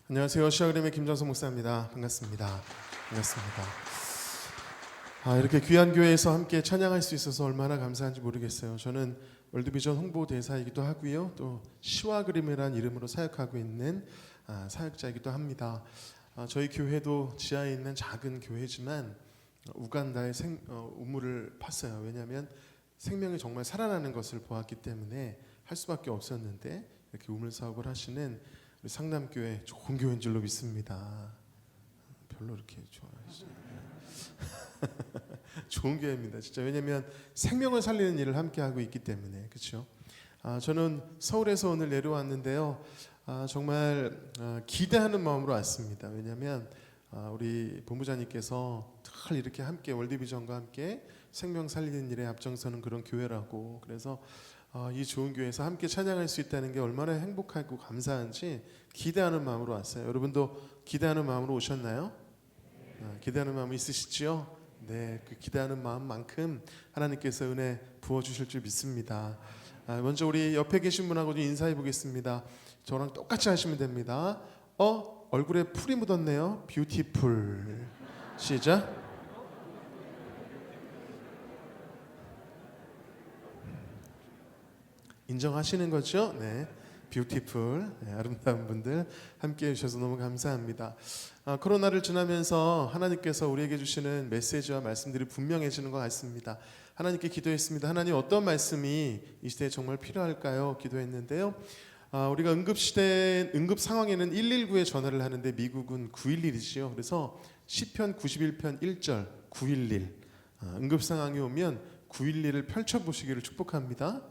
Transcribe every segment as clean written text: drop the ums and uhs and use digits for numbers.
안녕하세요. 시아그림의 김정석 목사입니다. 반갑습니다. 이렇게 귀한 교회에서 함께 찬양할 수 있어서 얼마나 감사한지 모르겠어요. 저는 월드비전 홍보대사이기도 하고요. 또 시와그림이라는 이름으로 사역하고 있는 사역자이기도 합니다. 저희 교회도 지하에 있는 작은 교회지만 우간다의 우물을 팠어요. 왜냐하면 생명이 정말 살아나는 것을 보았기 때문에 할 수밖에 없었는데 이렇게 우물 사업을 하시는 우리 상남교회 좋은 교회인 줄로 믿습니다. 별로 이렇게 좋아하시죠? 좋은 교회입니다. 진짜. 왜냐하면 생명을 살리는 일을 함께 하고 있기 때문에. 그렇죠? 저는 서울에서 오늘 내려왔는데요. 정말 기대하는 마음으로 왔습니다. 왜냐하면 우리 본부장님께서 늘 이렇게 함께 월드비전과 함께 생명 살리는 일에 앞장서는 그런 교회라고. 그래서 이 좋은 교회에서 함께 찬양할 수 있다는 게 얼마나 행복하고 감사한지 기대하는 마음으로 왔어요. 여러분도 기대하는 마음으로 오셨나요? 기대하는 마음이 있으시죠? 네, 그 기대하는 마음만큼 하나님께서 은혜 부어주실 줄 믿습니다. 먼저 우리 옆에 계신 분하고 좀 인사해 보겠습니다. 저랑 똑같이 하시면 됩니다. 얼굴에 풀이 묻었네요. 뷰티풀. 시작. 인정하시는 거죠? 네, 뷰티풀. 네, 아름다운 분들 함께해 주셔서 너무 감사합니다. 코로나를 지나면서 하나님께서 우리에게 주시는 메시지와 말씀들이 분명해지는 것 같습니다. 하나님께 기도했습니다. 하나님, 어떤 말씀이 이 시대에 정말 필요할까요? 기도했는데요. 우리가 응급 상황에는 119에 전화를 하는데 미국은 911이지요. 그래서 시편 91편 1절 911 응급 상황이 오면 911을 펼쳐보시기를 축복합니다.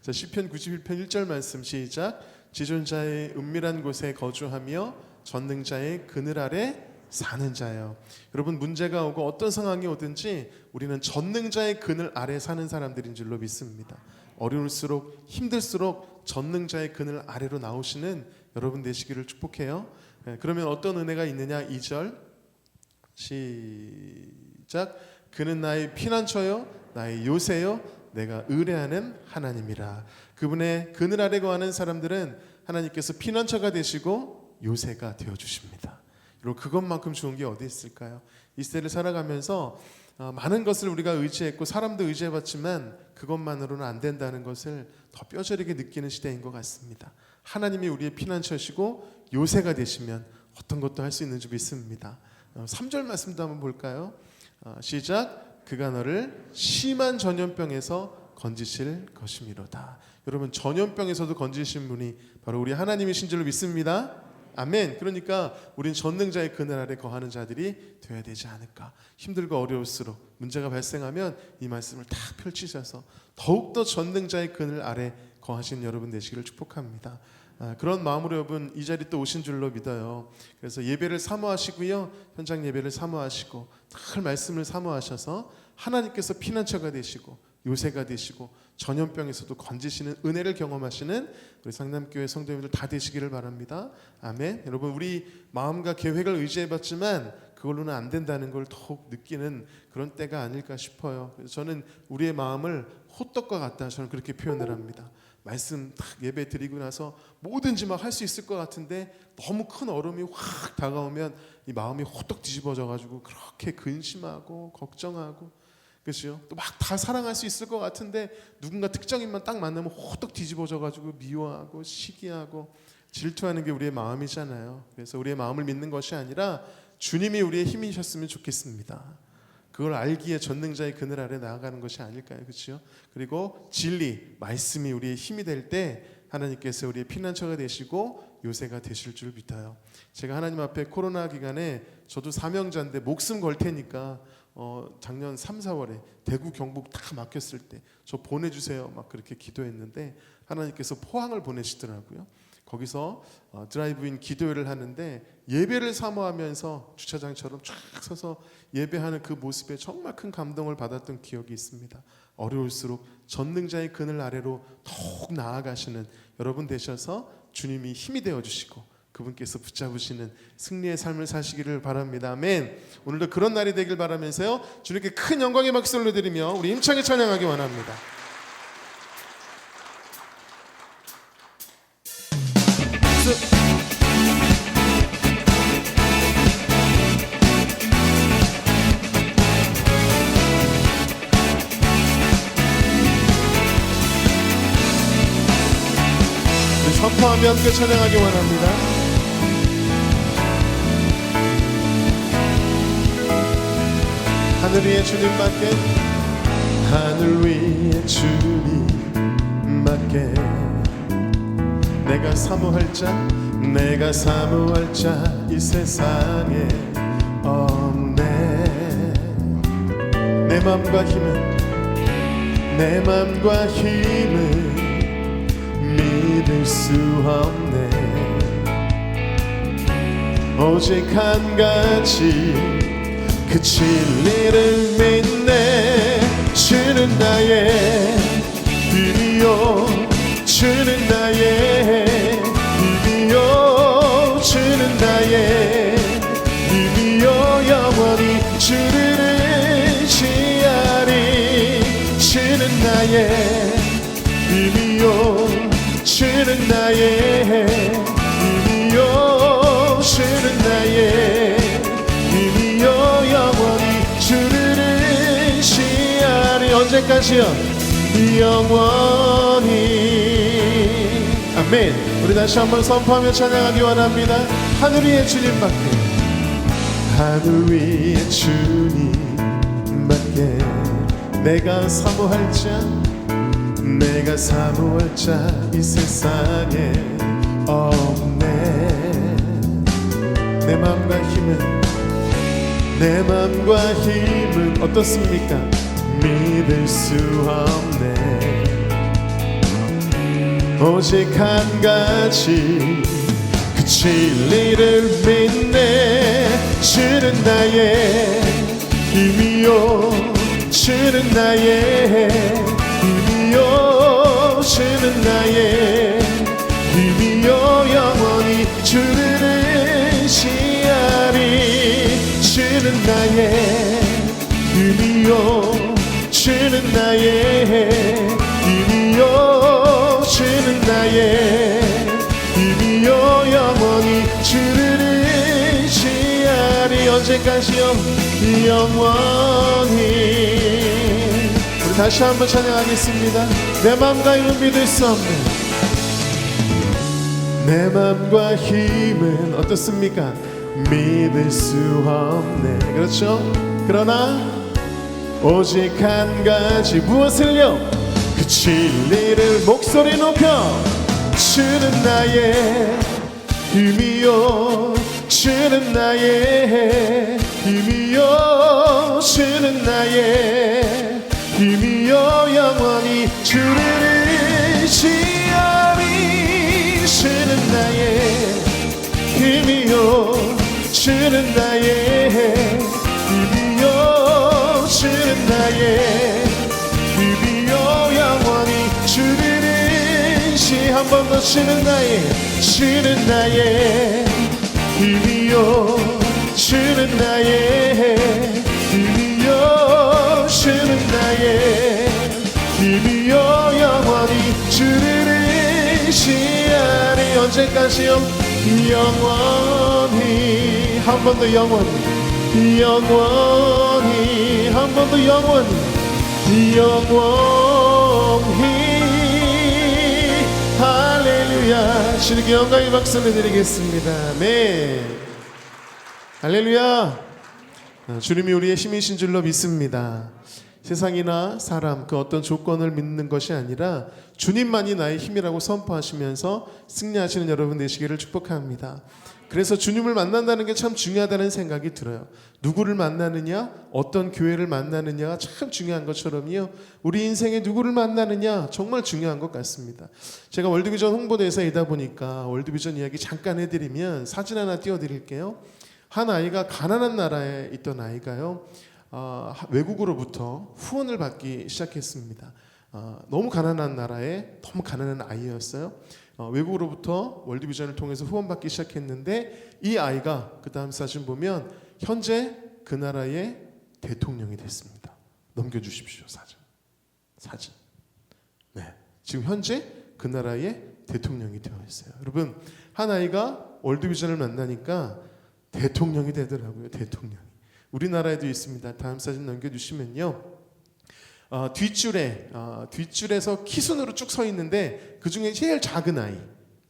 자, 시편 91편 1절 말씀 시작. 지존자의 은밀한 곳에 거주하며 전능자의 그늘 아래 사는 자요. 여러분, 문제가 오고 어떤 상황이 오든지 우리는 전능자의 그늘 아래 사는 사람들인 줄로 믿습니다. 어려울수록 힘들수록 전능자의 그늘 아래로 나오시는 여러분 되시기를 축복해요. 그러면 어떤 은혜가 있느냐? 2절 시작. 그는 나의 피난처요 나의 요새요 내가 의뢰하는 하나님이라. 그분의 그늘 아래 거하는 사람들은 하나님께서 피난처가 되시고 요새가 되어주십니다. 여러분, 그것만큼 좋은 게 어디 있을까요? 이 시대를 살아가면서 많은 것을 우리가 의지했고 사람도 의지해봤지만 그것만으로는 안 된다는 것을 더 뼈저리게 느끼는 시대인 것 같습니다. 하나님이 우리의 피난처시고 요새가 되시면 어떤 것도 할 수 있는 줄 믿습니다. 3절 말씀도 한번 볼까요? 시작. 그가 너를 심한 전염병에서 건지실 것이미로다. 여러분, 전염병에서도 건지신 분이 바로 우리 하나님이신 줄로 믿습니다. 아멘. 그러니까 우린 전능자의 그늘 아래 거하는 자들이 되어야 되지 않을까. 힘들고 어려울수록 문제가 발생하면 이 말씀을 딱 펼치셔서 더욱더 전능자의 그늘 아래 거하신 여러분 되시기를 축복합니다. 그런 마음으로 여러분 이 자리 또 오신 줄로 믿어요. 그래서 예배를 사모하시고요, 현장 예배를 사모하시고 늘 말씀을 사모하셔서 하나님께서 피난처가 되시고 요새가 되시고 전염병에서도 건지시는 은혜를 경험하시는 우리 상남교회 성도님들 다 되시기를 바랍니다. 아멘. 여러분, 우리 마음과 계획을 의지해봤지만 그걸로는 안 된다는 걸 더욱 느끼는 그런 때가 아닐까 싶어요. 그래서 저는 우리의 마음을 호떡과 같다, 저는 그렇게 표현을 합니다. 말씀 딱 예배 드리고 나서 뭐든지 막 할 수 있을 것 같은데 너무 큰 얼음이 확 다가오면 이 마음이 호떡 뒤집어져 가지고 그렇게 근심하고 걱정하고, 그렇죠? 또 막 다 사랑할 수 있을 것 같은데 누군가 특정인만 딱 만나면 호떡 뒤집어져 가지고 미워하고 시기하고 질투하는 게 우리의 마음이잖아요. 그래서 우리의 마음을 믿는 것이 아니라 주님이 우리의 힘이셨으면 좋겠습니다. 그걸 알기에 전능자의 그늘 아래 나아가는 것이 아닐까요? 그렇죠? 그리고 진리, 말씀이 우리의 힘이 될 때 하나님께서 우리의 피난처가 되시고 요새가 되실 줄 믿어요. 제가 하나님 앞에 코로나 기간에 저도 사명자인데 목숨 걸 테니까 작년 3, 4월에 대구 경북 다 막혔을 때 저 보내주세요 막 그렇게 기도했는데 하나님께서 포항을 보내시더라고요. 거기서 드라이브인 기도회를 하는데 예배를 사모하면서 주차장처럼 쫙 서서 예배하는 그 모습에 정말 큰 감동을 받았던 기억이 있습니다. 어려울수록 전능자의 그늘 아래로 더욱 나아가시는 여러분 되셔서 주님이 힘이 되어주시고 그분께서 붙잡으시는 승리의 삶을 사시기를 바랍니다. 아멘. 오늘도 그런 날이 되길 바라면서요, 주님께 큰 영광의 박수 올려드리며 우리 힘차게 찬양하기 원합니다. 박수. 선포하며 함께 찬양하기 원합니다. 하늘 위에 주님밖에, 하늘 위에 주님밖에 내가 사모할 자, 내가 사모할 자 이 세상에 없네. 내 맘과 힘은, 내 맘과 힘은 믿을 수 없네. 오직 한 가지 그 진리를 믿네. 주는 나의 힘이요, 주는 나의 힘이요, 주는 나의 힘이요. 영원히 주를 의지하리. 주는 나의 힘이요, 주는 나의 힘이요, 주는 나의 힘이요. 영원히 주를 의지하리. 언제까지요? 영원히. 아멘. 우리 다시 한번 선포하며 찬양하기 원합니다. 하늘 위에 주님밖에, 하늘 위에 주님밖에 내가 사모할 자, 내가 사모할 자 이 세상에 없네. 내 맘과 힘은, 내 맘과 힘은 어떻습니까? 믿을 수 없네. 오직 한 가지 그 진리를 믿네. 주는 나의 힘이요, 주는 나의 힘이요, 주는 나의 힘이요. 영원히 주를 의지하리. 주는 나의 힘이요, 주는 나의 힘이요, 주는 나의 힘이요. 영원히 주를 의지하리. 언제까지요? 영원히. 우리 다시 한번 찬양하겠습니다. 내 맘과 힘은 믿을 수 없네. 내 맘과 힘은 어떻습니까? 믿을 수 없네. 그렇죠? 그러나 오직 한 가지, 무엇을요? 그 진리를 목소리 높여. 주는 나의 힘이요, 주는 나의 힘이요, 주는 나의 힘이요. 영원히 주를 의지하리. 주는 나의 힘이요, 주는 나의 힘이요, 주는 나의 힘이요. 영원히 주를 의지. 한 번 더. 주는 나의, 주는 나의 힘이요, 주는 나의 힘이요, 주는 나의 힘이요. 영원히 주를 의지하리. 언제까지요? 영원히. 한 번 더. 영원히, 영원히. 한 번 더. 영원히, 영원히. 할렐루야. 주님께 영광의 박수를 드리겠습니다. 아멘. 할렐루야. 주님이 우리의 힘이신 줄로 믿습니다. 세상이나 사람, 그 어떤 조건을 믿는 것이 아니라 주님만이 나의 힘이라고 선포하시면서 승리하시는 여러분 되시기를 축복합니다. 그래서 주님을 만난다는 게 참 중요하다는 생각이 들어요. 누구를 만나느냐, 어떤 교회를 만나느냐가 참 중요한 것처럼요, 우리 인생에 누구를 만나느냐 정말 중요한 것 같습니다. 제가 월드비전 홍보대사이다 보니까 월드비전 이야기 잠깐 해드리면 사진 하나 띄워드릴게요. 한 아이가 가난한 나라에 있던 아이가요, 외국으로부터 후원을 받기 시작했습니다. 너무 가난한 나라에 너무 가난한 아이였어요. 외국으로부터 월드비전을 통해서 후원받기 시작했는데 이 아이가 그 다음 사진 보면 현재 그 나라의 대통령이 됐습니다. 넘겨주십시오. 사진. 네, 지금 현재 그 나라의 대통령이 되어 있어요. 여러분, 한 아이가 월드비전을 만나니까 대통령이 되더라고요. 대통령이. 우리나라에도 있습니다. 다음 사진 넘겨주시면요, 뒷줄에서 키순으로 쭉 서 있는데 그 중에 제일 작은 아이,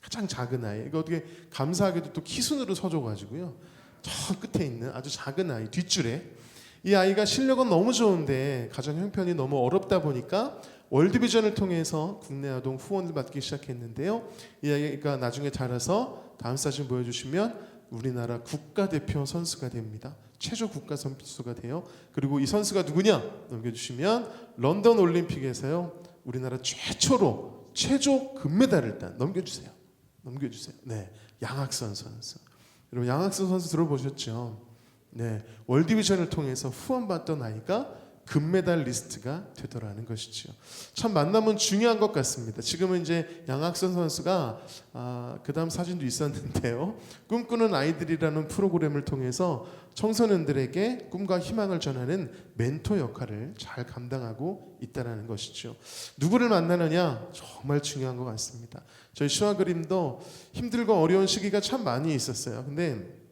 가장 작은 아이. 이거 어떻게 감사하게도 또 키순으로 서줘가지고요. 저 끝에 있는 아주 작은 아이 뒷줄에 이 아이가 실력은 너무 좋은데 가정 형편이 너무 어렵다 보니까 월드비전을 통해서 국내 아동 후원을 받기 시작했는데요. 이 아이가 나중에 자라서 다음 사진 보여주시면 우리나라 국가대표 선수가 됩니다. 최초 국가 선수가 돼요. 그리고 이 선수가 누구냐? 넘겨주시면 런던 올림픽에서요. 우리나라 최초로 최초 금메달을 딴 넘겨주세요. 네, 양학선 선수. 여러분 양학선 선수 들어보셨죠? 네, 월드비전을 통해서 후원받던 아이가 금메달 리스트가 되더라는 것이죠. 참 만남은 중요한 것 같습니다. 지금은 이제 양학선 선수가 그 다음 사진도 있었는데요. 꿈꾸는 아이들이라는 프로그램을 통해서 청소년들에게 꿈과 희망을 전하는 멘토 역할을 잘 감당하고 있다는 것이죠. 누구를 만나느냐 정말 중요한 것 같습니다. 저희 시와 그림도 힘들고 어려운 시기가 참 많이 있었어요. 근데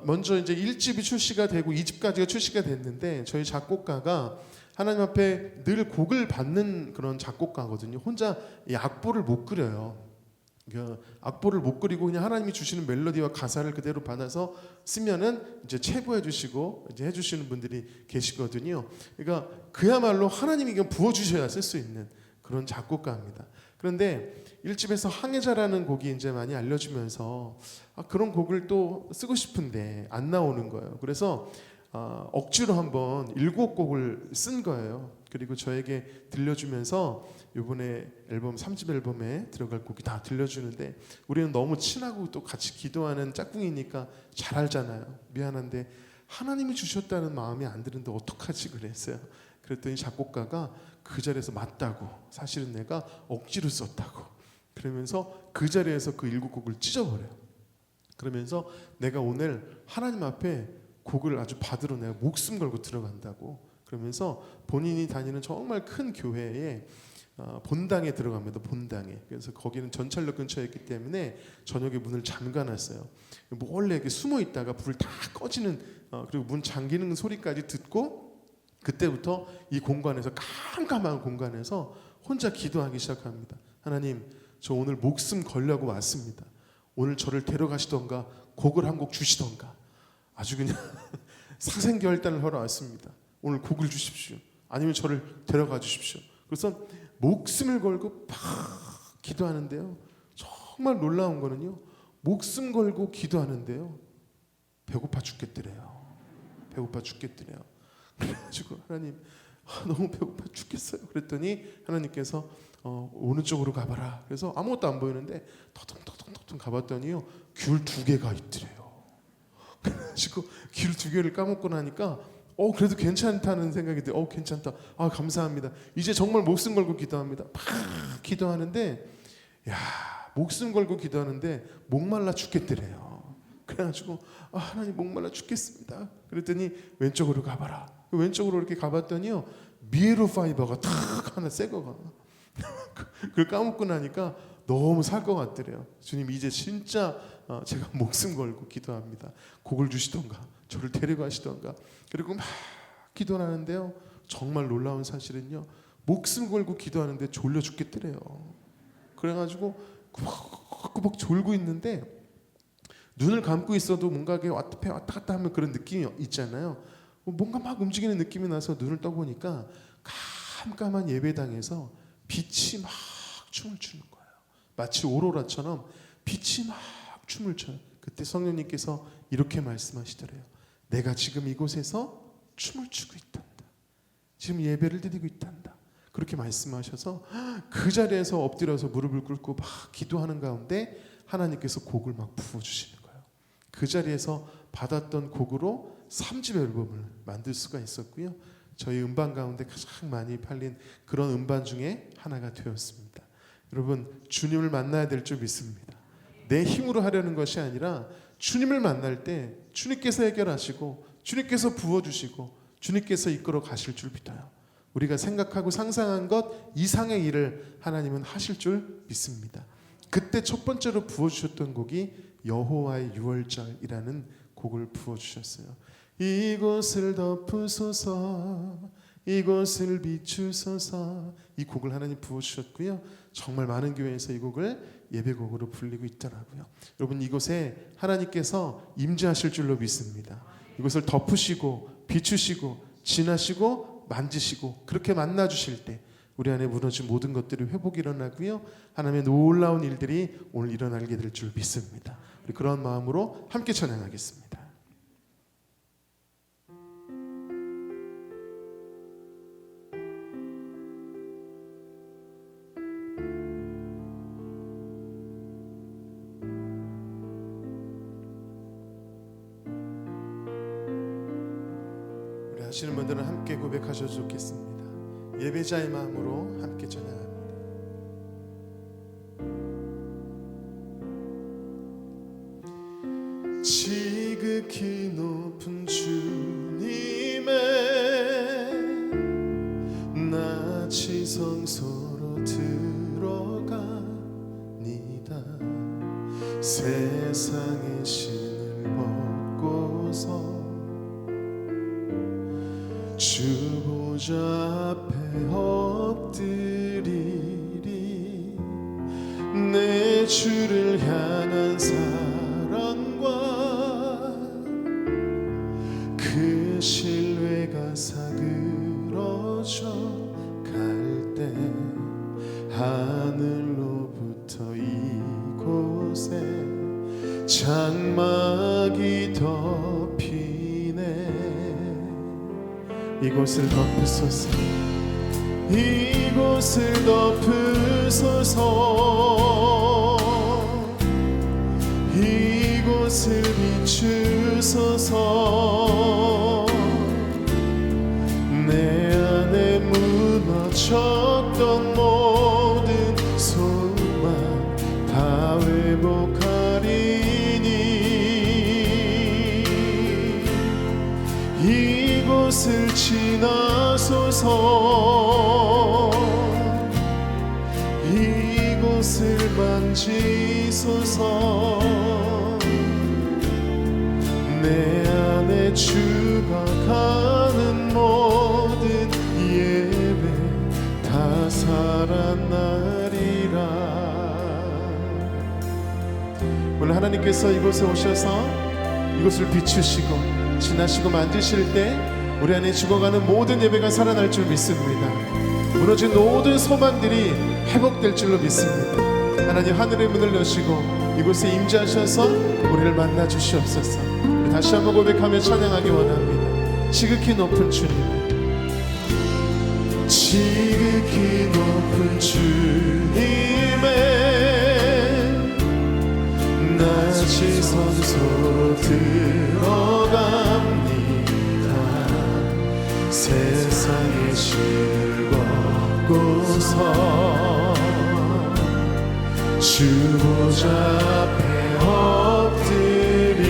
먼저 이제 1집이 출시가 되고 2집까지가 출시가 됐는데 저희 작곡가가 하나님 앞에 늘 곡을 받는 그런 작곡가거든요. 혼자 이 악보를 못 그려요. 악보를 못 그리고 그냥 하나님이 주시는 멜로디와 가사를 그대로 받아서 쓰면은 이제 체부해 주시고 이제 해주시는 분들이 계시거든요. 그러니까 그야말로 하나님이 그냥 부어 주셔야 쓸 수 있는 그런 작곡가입니다. 그런데 1집에서 항해자라는 곡이 이제 많이 알려지면서 그런 곡을 또 쓰고 싶은데 안 나오는 거예요. 그래서 억지로 한번 7곡을 쓴 거예요. 그리고 저에게 들려주면서 이번에 앨범 3집 앨범에 들어갈 곡이 다 들려주는데 우리는 너무 친하고 또 같이 기도하는 짝꿍이니까 잘 알잖아요. 미안한데 하나님이 주셨다는 마음이 안 드는데 어떡하지 그랬어요. 그랬더니 작곡가가 그 자리에서 맞다고, 사실은 내가 억지로 썼다고 그러면서 그 자리에서 그 7곡을 찢어버려요. 그러면서 내가 오늘 하나님 앞에 곡을 아주 받으러 내가 목숨 걸고 들어간다고 그러면서 본인이 다니는 정말 큰 교회에 본당에 들어갑니다. 본당에. 그래서 거기는 전철역 근처에 있기 때문에 저녁에 문을 잠가놨어요. 몰래 이렇게 숨어 있다가 불 다 꺼지는 그리고 문 잠기는 소리까지 듣고 그때부터 이 공간에서 깜깜한 공간에서 혼자 기도하기 시작합니다. 하나님, 저 오늘 목숨 걸려고 왔습니다. 오늘 저를 데려가시던가 곡을 한 곡 주시던가 아주 그냥 사생결단을 하러 왔습니다. 오늘 곡을 주십시오. 아니면 저를 데려가 주십시오. 그래서 목숨을 걸고 막 기도하는데요. 정말 놀라운 거는요. 목숨 걸고 기도하는데요. 배고파 죽겠더래요. 배고파 죽겠더래요. 그래가지고 하나님 너무 배고파 죽겠어요. 그랬더니 하나님께서 어느 쪽으로 가봐라. 그래서 아무것도 안 보이는데 터덩터덩터덩 가봤더니요. 귤 2개가 있더래요. 그래가지고 귤 2개를 까먹고 나니까 그래도 괜찮다는 생각이 들어요. 괜찮다. 감사합니다. 이제 정말 목숨 걸고 기도합니다. 막 기도하는데 목숨 걸고 기도하는데 목말라 죽겠더래요. 그래가지고 하나님 목말라 죽겠습니다. 그랬더니 왼쪽으로 가봐라. 왼쪽으로 이렇게 가봤더니요. 미에로 파이버가 탁 하나 새 거가 그걸 까먹고 나니까 너무 살 것 같더래요. 주님 이제 진짜 제가 목숨 걸고 기도합니다. 곡을 주시던가 저를 데려가시던가. 그리고 막 기도를 하는데요. 정말 놀라운 사실은요. 목숨 걸고 기도하는데 졸려 죽겠더래요. 그래가지고 꾸벅꾸벅 졸고 있는데 눈을 감고 있어도 뭔가 왔다 갔다 하면 그런 느낌이 있잖아요. 뭔가 막 움직이는 느낌이 나서 눈을 떠보니까 깜깜한 예배당에서 빛이 막 춤을 추는 거예요. 마치 오로라처럼 빛이 막 춤을 춰요. 그때 성령님께서 이렇게 말씀하시더래요. 내가 지금 이곳에서 춤을 추고 있단다. 지금 예배를 드리고 있단다. 그렇게 말씀하셔서 그 자리에서 엎드려서 무릎을 꿇고 막 기도하는 가운데 하나님께서 곡을 막 부어주시는 거예요. 그 자리에서 받았던 곡으로 3집 앨범을 만들 수가 있었고요. 저희 음반 가운데 가장 많이 팔린 그런 음반 중에 하나가 되었습니다. 여러분 주님을 만나야 될 줄 믿습니다. 내 힘으로 하려는 것이 아니라 주님을 만날 때 주님께서 해결하시고 주님께서 부어주시고 주님께서 이끌어 가실 줄 믿어요. 우리가 생각하고 상상한 것 이상의 일을 하나님은 하실 줄 믿습니다. 그때 첫 번째로 부어주셨던 곡이 여호와의 유월절이라는 곡을 부어주셨어요. 이곳을 덮으소서 이곳을 비추소서. 이 곡을 하나님 부어주셨고요. 정말 많은 교회에서 이 곡을 예배곡으로 불리고 있더라고요. 여러분, 이곳에 하나님께서 임재하실 줄로 믿습니다. 이곳을 덮으시고 비추시고 지나시고 만지시고 그렇게 만나주실 때 우리 안에 무너진 모든 것들이 회복이 일어나고요. 하나님의 놀라운 일들이 오늘 일어나게 될 줄 믿습니다. 우리 그런 마음으로 함께 찬양하겠습니다. 우리 하시는 분들은 함께 고백하셔도 좋겠습니다. 예배자의 마음으로 함께 찬양합니다. 지극히 높은 주님의 낯이 성소로 들어가니다. 세상의 신을 벗고서 주 보좌 앞에 엎드리리. 내 주를 향한 사랑과 그 신뢰가 사그러져 갈 때 하늘로부터 이곳에 장막이 덮이네. 이곳을 덮으소서. 이곳을 덮으소서. 이곳을 비추소서. 내 안에 무너졌던 모든 소망 다 회복하리니. 이곳을 지나소서. 이곳을 만지소서. 내 안에 주가 가는 모든 예배 다 살아나리라. 오늘 하나님께서 이곳에 오셔서 이곳을 비추시고 지나시고 만지실 때 우리 안에 죽어가는 모든 예배가 살아날 줄 믿습니다. 무너진 모든 소망들이 회복될 줄로 믿습니다. 하나님, 하늘의 문을 여시고 이곳에 임재하셔서 우리를 만나 주시옵소서. 우리 다시 한번 고백하며 찬양하기 원합니다. 지극히 높은 주님, 지극히 높은 주님의 낯이 성소로 들어갑니다. 세상의 신을 벗고서 주 보좌 앞에 엎드리니.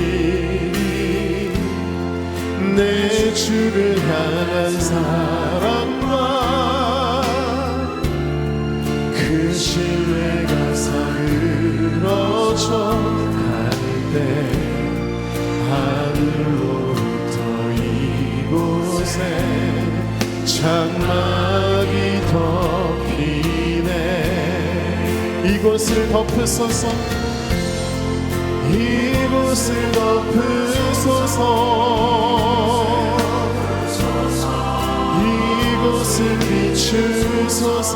내 주를 향한 사랑과 그 신뢰가 사그러져 갈 때 하늘로부터 이곳에 장막이 덮이네. 이곳을 덮으소서. 이곳을 덮으소서. 이곳을 비추소서.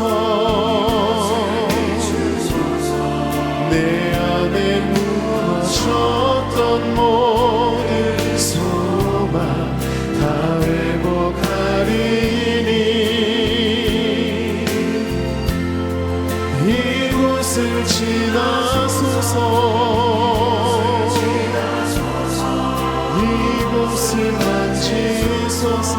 내 안에 무너졌던 모든 소망 다 회복하리니. 이곳을 지나소서. 이곳을 만지소서.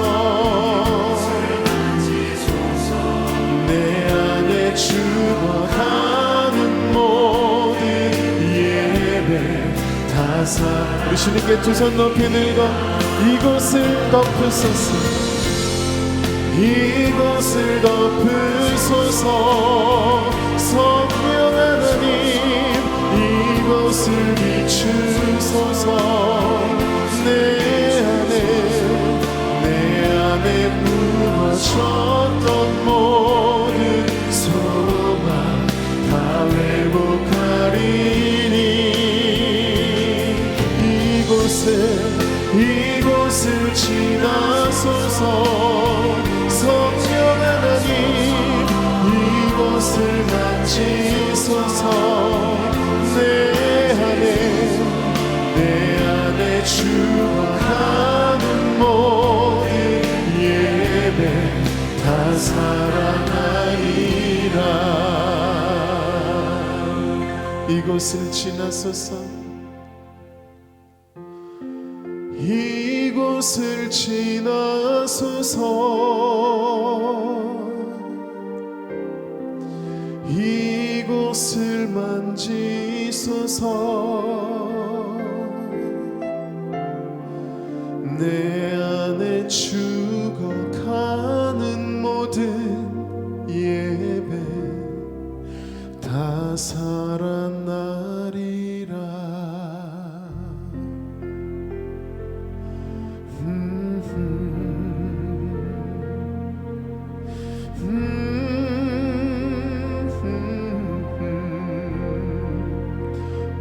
내 안에 죽어가는 모든 예배 다 우리 주님께 두 손 높이 들고 이곳을 덮으소서. 이곳을 덮으소서. 성령 하나님, 이곳을 비추소서. 내 안에 무너져 안에 죽어가는 모든 예배 다 사랑하리라. 이곳을 지나소서, 이곳을 지나소서, 이곳을 만지소서. 내 안에 죽어가는 모든 예배 다 살아나리라.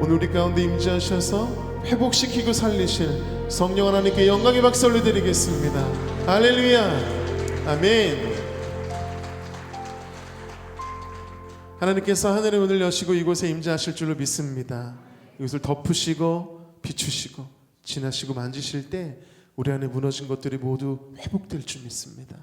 오늘 우리 가운데 임재하셔서 회복시키고 살리실 성령 하나님께 영광의 박수 올려드리겠습니다. 할렐루야. 아멘. 하나님께서 하늘의 문을 여시고 이곳에 임재하실 줄로 믿습니다. 이곳을 덮으시고 비추시고 지나시고 만지실 때 우리 안에 무너진 것들이 모두 회복될 줄 믿습니다.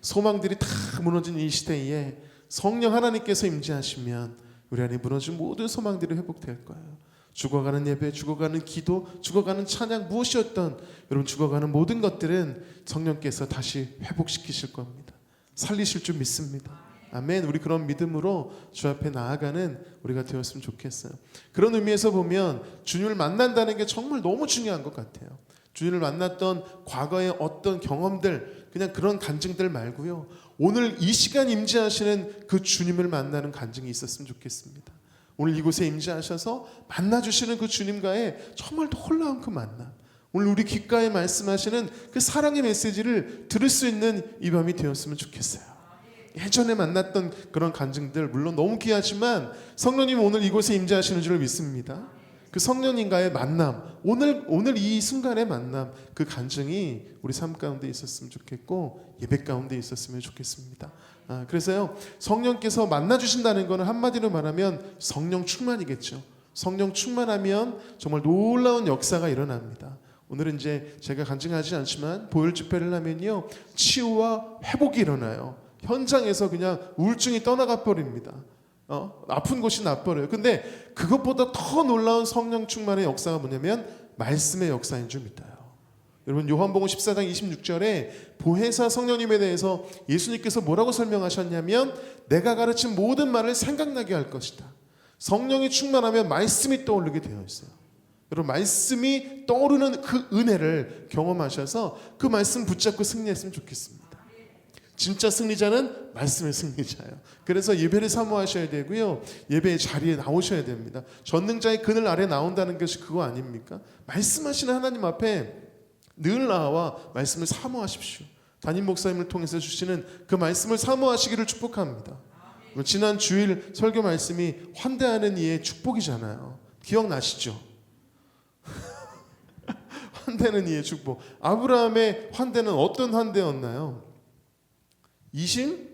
소망들이 다 무너진 이 시대에 성령 하나님께서 임재하시면 우리 안에 무너진 모든 소망들이 회복될 거예요. 죽어가는 예배, 죽어가는 기도, 죽어가는 찬양, 무엇이었던 여러분 죽어가는 모든 것들은 성령께서 다시 회복시키실 겁니다. 살리실 줄 믿습니다. 아멘. 우리 그런 믿음으로 주 앞에 나아가는 우리가 되었으면 좋겠어요. 그런 의미에서 보면 주님을 만난다는 게 정말 너무 중요한 것 같아요. 주님을 만났던 과거의 어떤 경험들, 그냥 그런 간증들 말고요, 오늘 이 시간 임재하시는 그 주님을 만나는 간증이 있었으면 좋겠습니다. 오늘 이곳에 임재하셔서 만나주시는 그 주님과의 정말 놀라운 그 만남, 오늘 우리 귓가에 말씀하시는 그 사랑의 메시지를 들을 수 있는 이 밤이 되었으면 좋겠어요. 예전에 만났던 그런 간증들 물론 너무 귀하지만 성령님 오늘 이곳에 임재하시는 줄 믿습니다. 그 성령님과의 만남, 오늘 이 순간의 만남, 그 간증이 우리 삶 가운데 있었으면 좋겠고 예배 가운데 있었으면 좋겠습니다. 그래서요, 성령께서 만나주신다는 것은 한마디로 말하면 성령 충만이겠죠. 성령 충만하면 정말 놀라운 역사가 일어납니다. 오늘은 이제 제가 간증하지 않지만 보혈 집회를 하면요, 치유와 회복이 일어나요. 현장에서 그냥 우울증이 떠나가 버립니다. 아픈 곳이 나버려요. 근데 그것보다 더 놀라운 성령 충만의 역사가 뭐냐면 말씀의 역사인 줄 믿어요. 여러분 요한복음 14장 26절에 보혜사 성령님에 대해서 예수님께서 뭐라고 설명하셨냐면 내가 가르친 모든 말을 생각나게 할 것이다. 성령이 충만하면 말씀이 떠오르게 되어 있어요. 여러분 말씀이 떠오르는 그 은혜를 경험하셔서 그 말씀 붙잡고 승리했으면 좋겠습니다. 진짜 승리자는 말씀의 승리자예요. 그래서 예배를 사모하셔야 되고요, 예배의 자리에 나오셔야 됩니다. 전능자의 그늘 아래 나온다는 것이 그거 아닙니까? 말씀하시는 하나님 앞에 늘 나와 말씀을 사모하십시오. 담임 목사님을 통해서 주시는 그 말씀을 사모하시기를 축복합니다. 지난 주일 설교 말씀이 환대하는 이의 축복이잖아요. 기억나시죠? 환대하는 이의 축복. 아브라함의 환대는 어떤 환대였나요? 이심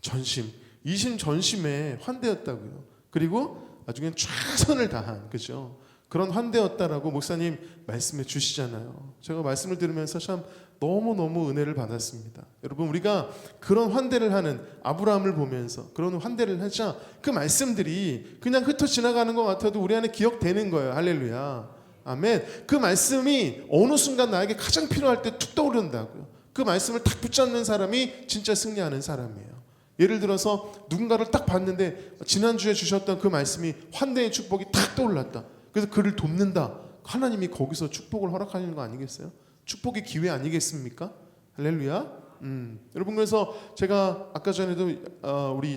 전심, 이심 전심의 환대였다고요. 그리고 나중에 최선을 다한, 그죠? 그런 환대였다라고 목사님 말씀해 주시잖아요. 제가 말씀을 들으면서 참 너무너무 은혜를 받았습니다. 여러분 우리가 그런 환대를 하는 아브라함을 보면서 그런 환대를 하자 그 말씀들이 그냥 흩어 지나가는 것 같아도 우리 안에 기억되는 거예요. 할렐루야. 아멘. 그 말씀이 어느 순간 나에게 가장 필요할 때 툭 떠오른다고요. 그 말씀을 딱 붙잡는 사람이 진짜 승리하는 사람이에요. 예를 들어서 누군가를 딱 봤는데 지난주에 주셨던 그 말씀이 환대의 축복이 탁 떠올랐다. 그래서 그를 돕는다. 하나님이 거기서 축복을 허락하는 거 아니겠어요? 축복의 기회 아니겠습니까? 할렐루야. 여러분 그래서 제가 아까 전에도 우리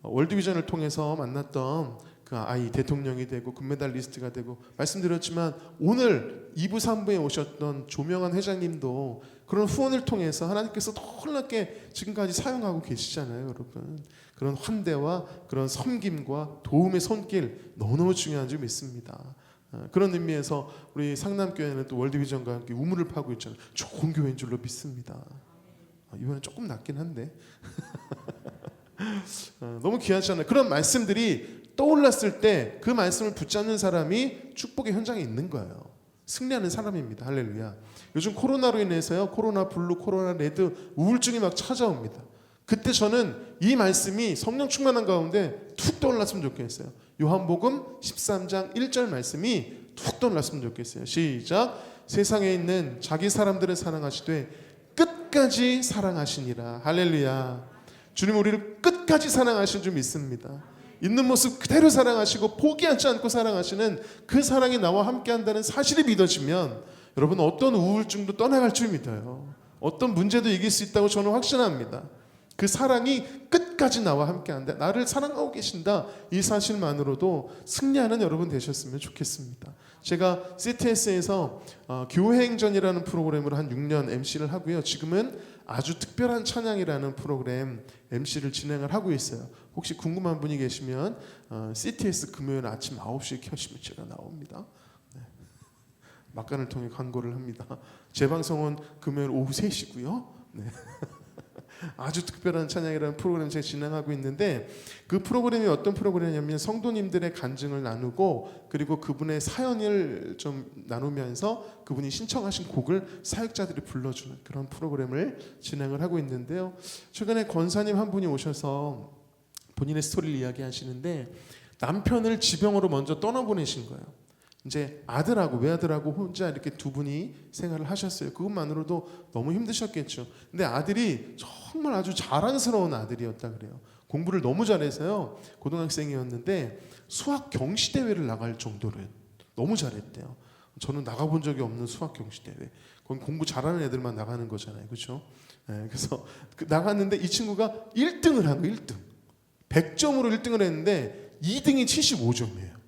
월드비전을 통해서 만났던 그 아이 대통령이 되고 금메달리스트가 되고 말씀드렸지만 오늘 2부 3부에 오셨던 조명한 회장님도 그런 후원을 통해서 하나님께서 놀랍게 지금까지 사용하고 계시잖아요. 여러분 그런 환대와 그런 섬김과 도움의 손길 너무너무 중요한 줄 믿습니다. 그런 의미에서 우리 상남교회는 또 월드비전과 함께 우물을 파고 있잖아요. 좋은 교회인 줄로 믿습니다. 이번엔 조금 낮긴 한데 너무 귀하잖아요. 그런 말씀들이 떠올랐을 때 그 말씀을 붙잡는 사람이 축복의 현장에 있는 거예요. 승리하는 사람입니다. 할렐루야. 요즘 코로나로 인해서요, 코로나 블루, 코로나 레드, 우울증이 막 찾아옵니다. 그때 저는 이 말씀이 성령 충만한 가운데 툭 떠올랐으면 좋겠어요. 요한복음 13장 1절 말씀이 툭 떠올랐으면 좋겠어요. 시작. 세상에 있는 자기 사람들을 사랑하시되 끝까지 사랑하시니라. 할렐루야. 주님 우리를 끝까지 사랑하신 줄 믿습니다. 있는 모습 그대로 사랑하시고 포기하지 않고 사랑하시는 그 사랑이 나와 함께한다는 사실이 믿어지면 여러분 어떤 우울증도 떠나갈 줄 믿어요. 어떤 문제도 이길 수 있다고 저는 확신합니다. 그 사랑이 끝까지 나와 함께한다. 나를 사랑하고 계신다. 이 사실만으로도 승리하는 여러분 되셨으면 좋겠습니다. 제가 CTS에서 교회행전이라는 프로그램으로 한 6년 MC를 하고요. 지금은 아주 특별한 찬양이라는 프로그램 MC를 진행을 하고 있어요. 혹시 궁금한 분이 계시면 CTS 금요일 아침 9시에 켜시면 제가 나옵니다. 네. 막간을 통해 광고를 합니다. 재방송은 금요일 오후 3시고요. 네. 아주 특별한 찬양이라는 프로그램을 제가 진행하고 있는데 그 프로그램이 어떤 프로그램이냐면 성도님들의 간증을 나누고 그리고 그분의 사연을 좀 나누면서 그분이 신청하신 곡을 사역자들이 불러주는 그런 프로그램을 진행을 하고 있는데요. 최근에 권사님 한 분이 오셔서 본인의 스토리를 이야기하시는데 남편을 지병으로 먼저 떠나보내신 거예요. 이제 아들하고 외아들하고 혼자 이렇게 두 분이 생활을 하셨어요. 그것만으로도 너무 힘드셨겠죠. 근데 아들이 정말 아주 자랑스러운 아들이었다 그래요. 공부를 너무 잘해서요. 고등학생이었는데 수학 경시 대회를 나갈 정도로 너무 잘했대요. 저는 나가본 적이 없는 수학 경시 대회. 거기 공부 잘하는 애들만 나가는 거잖아요, 그렇죠? 네, 그래서 나갔는데 이 친구가 1등을 한 거예요. 1등. 100점으로 1등을 했는데 2등이 75점이에요.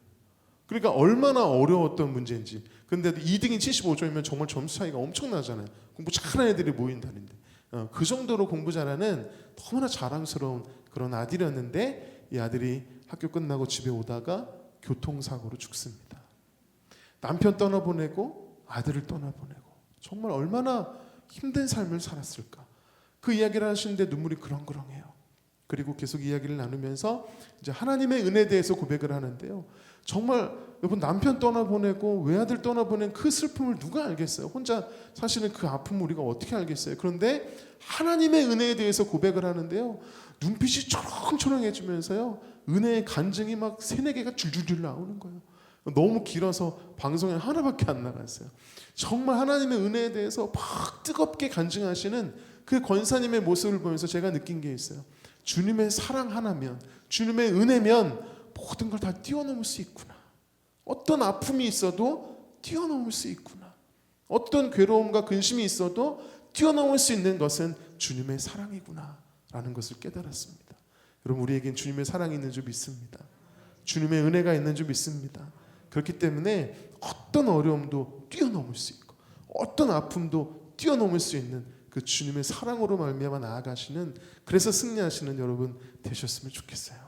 그러니까 얼마나 어려웠던 문제인지. 근데도 2등이 75점이면 정말 점수 차이가 엄청나잖아요. 공부 잘하는 애들이 모인다는데. 그 정도로 공부 잘하는 너무나 자랑스러운 그런 아들이었는데 이 아들이 학교 끝나고 집에 오다가 교통사고로 죽습니다. 남편 떠나보내고 아들을 떠나보내고 정말 얼마나 힘든 삶을 살았을까. 그 이야기를 하시는데 눈물이 그렁그렁해요. 그리고 계속 이야기를 나누면서 이제 하나님의 은혜에 대해서 고백을 하는데요. 정말 여러분 남편 떠나보내고 외아들 떠나보낸 그 슬픔을 누가 알겠어요? 혼자 사실은 그 아픔을 우리가 어떻게 알겠어요? 그런데 하나님의 은혜에 대해서 고백을 하는데요. 눈빛이 초롱초롱해지면서요. 은혜의 간증이 막 3-4개가 줄줄줄 나오는 거예요. 너무 길어서 방송에 하나밖에 안 나갔어요. 정말 하나님의 은혜에 대해서 막 뜨겁게 간증하시는 그 권사님의 모습을 보면서 제가 느낀 게 있어요. 주님의 사랑 하나면, 주님의 은혜면 모든 걸 다 뛰어넘을 수 있구나. 어떤 아픔이 있어도 뛰어넘을 수 있구나. 어떤 괴로움과 근심이 있어도 뛰어넘을 수 있는 것은 주님의 사랑이구나 라는 것을 깨달았습니다. 여러분 우리에겐 주님의 사랑이 있는 줄 믿습니다. 주님의 은혜가 있는 줄 믿습니다. 그렇기 때문에 어떤 어려움도 뛰어넘을 수 있고 어떤 아픔도 뛰어넘을 수 있는 그 주님의 사랑으로 말미암아 나아가시는, 그래서 승리하시는 여러분 되셨으면 좋겠어요.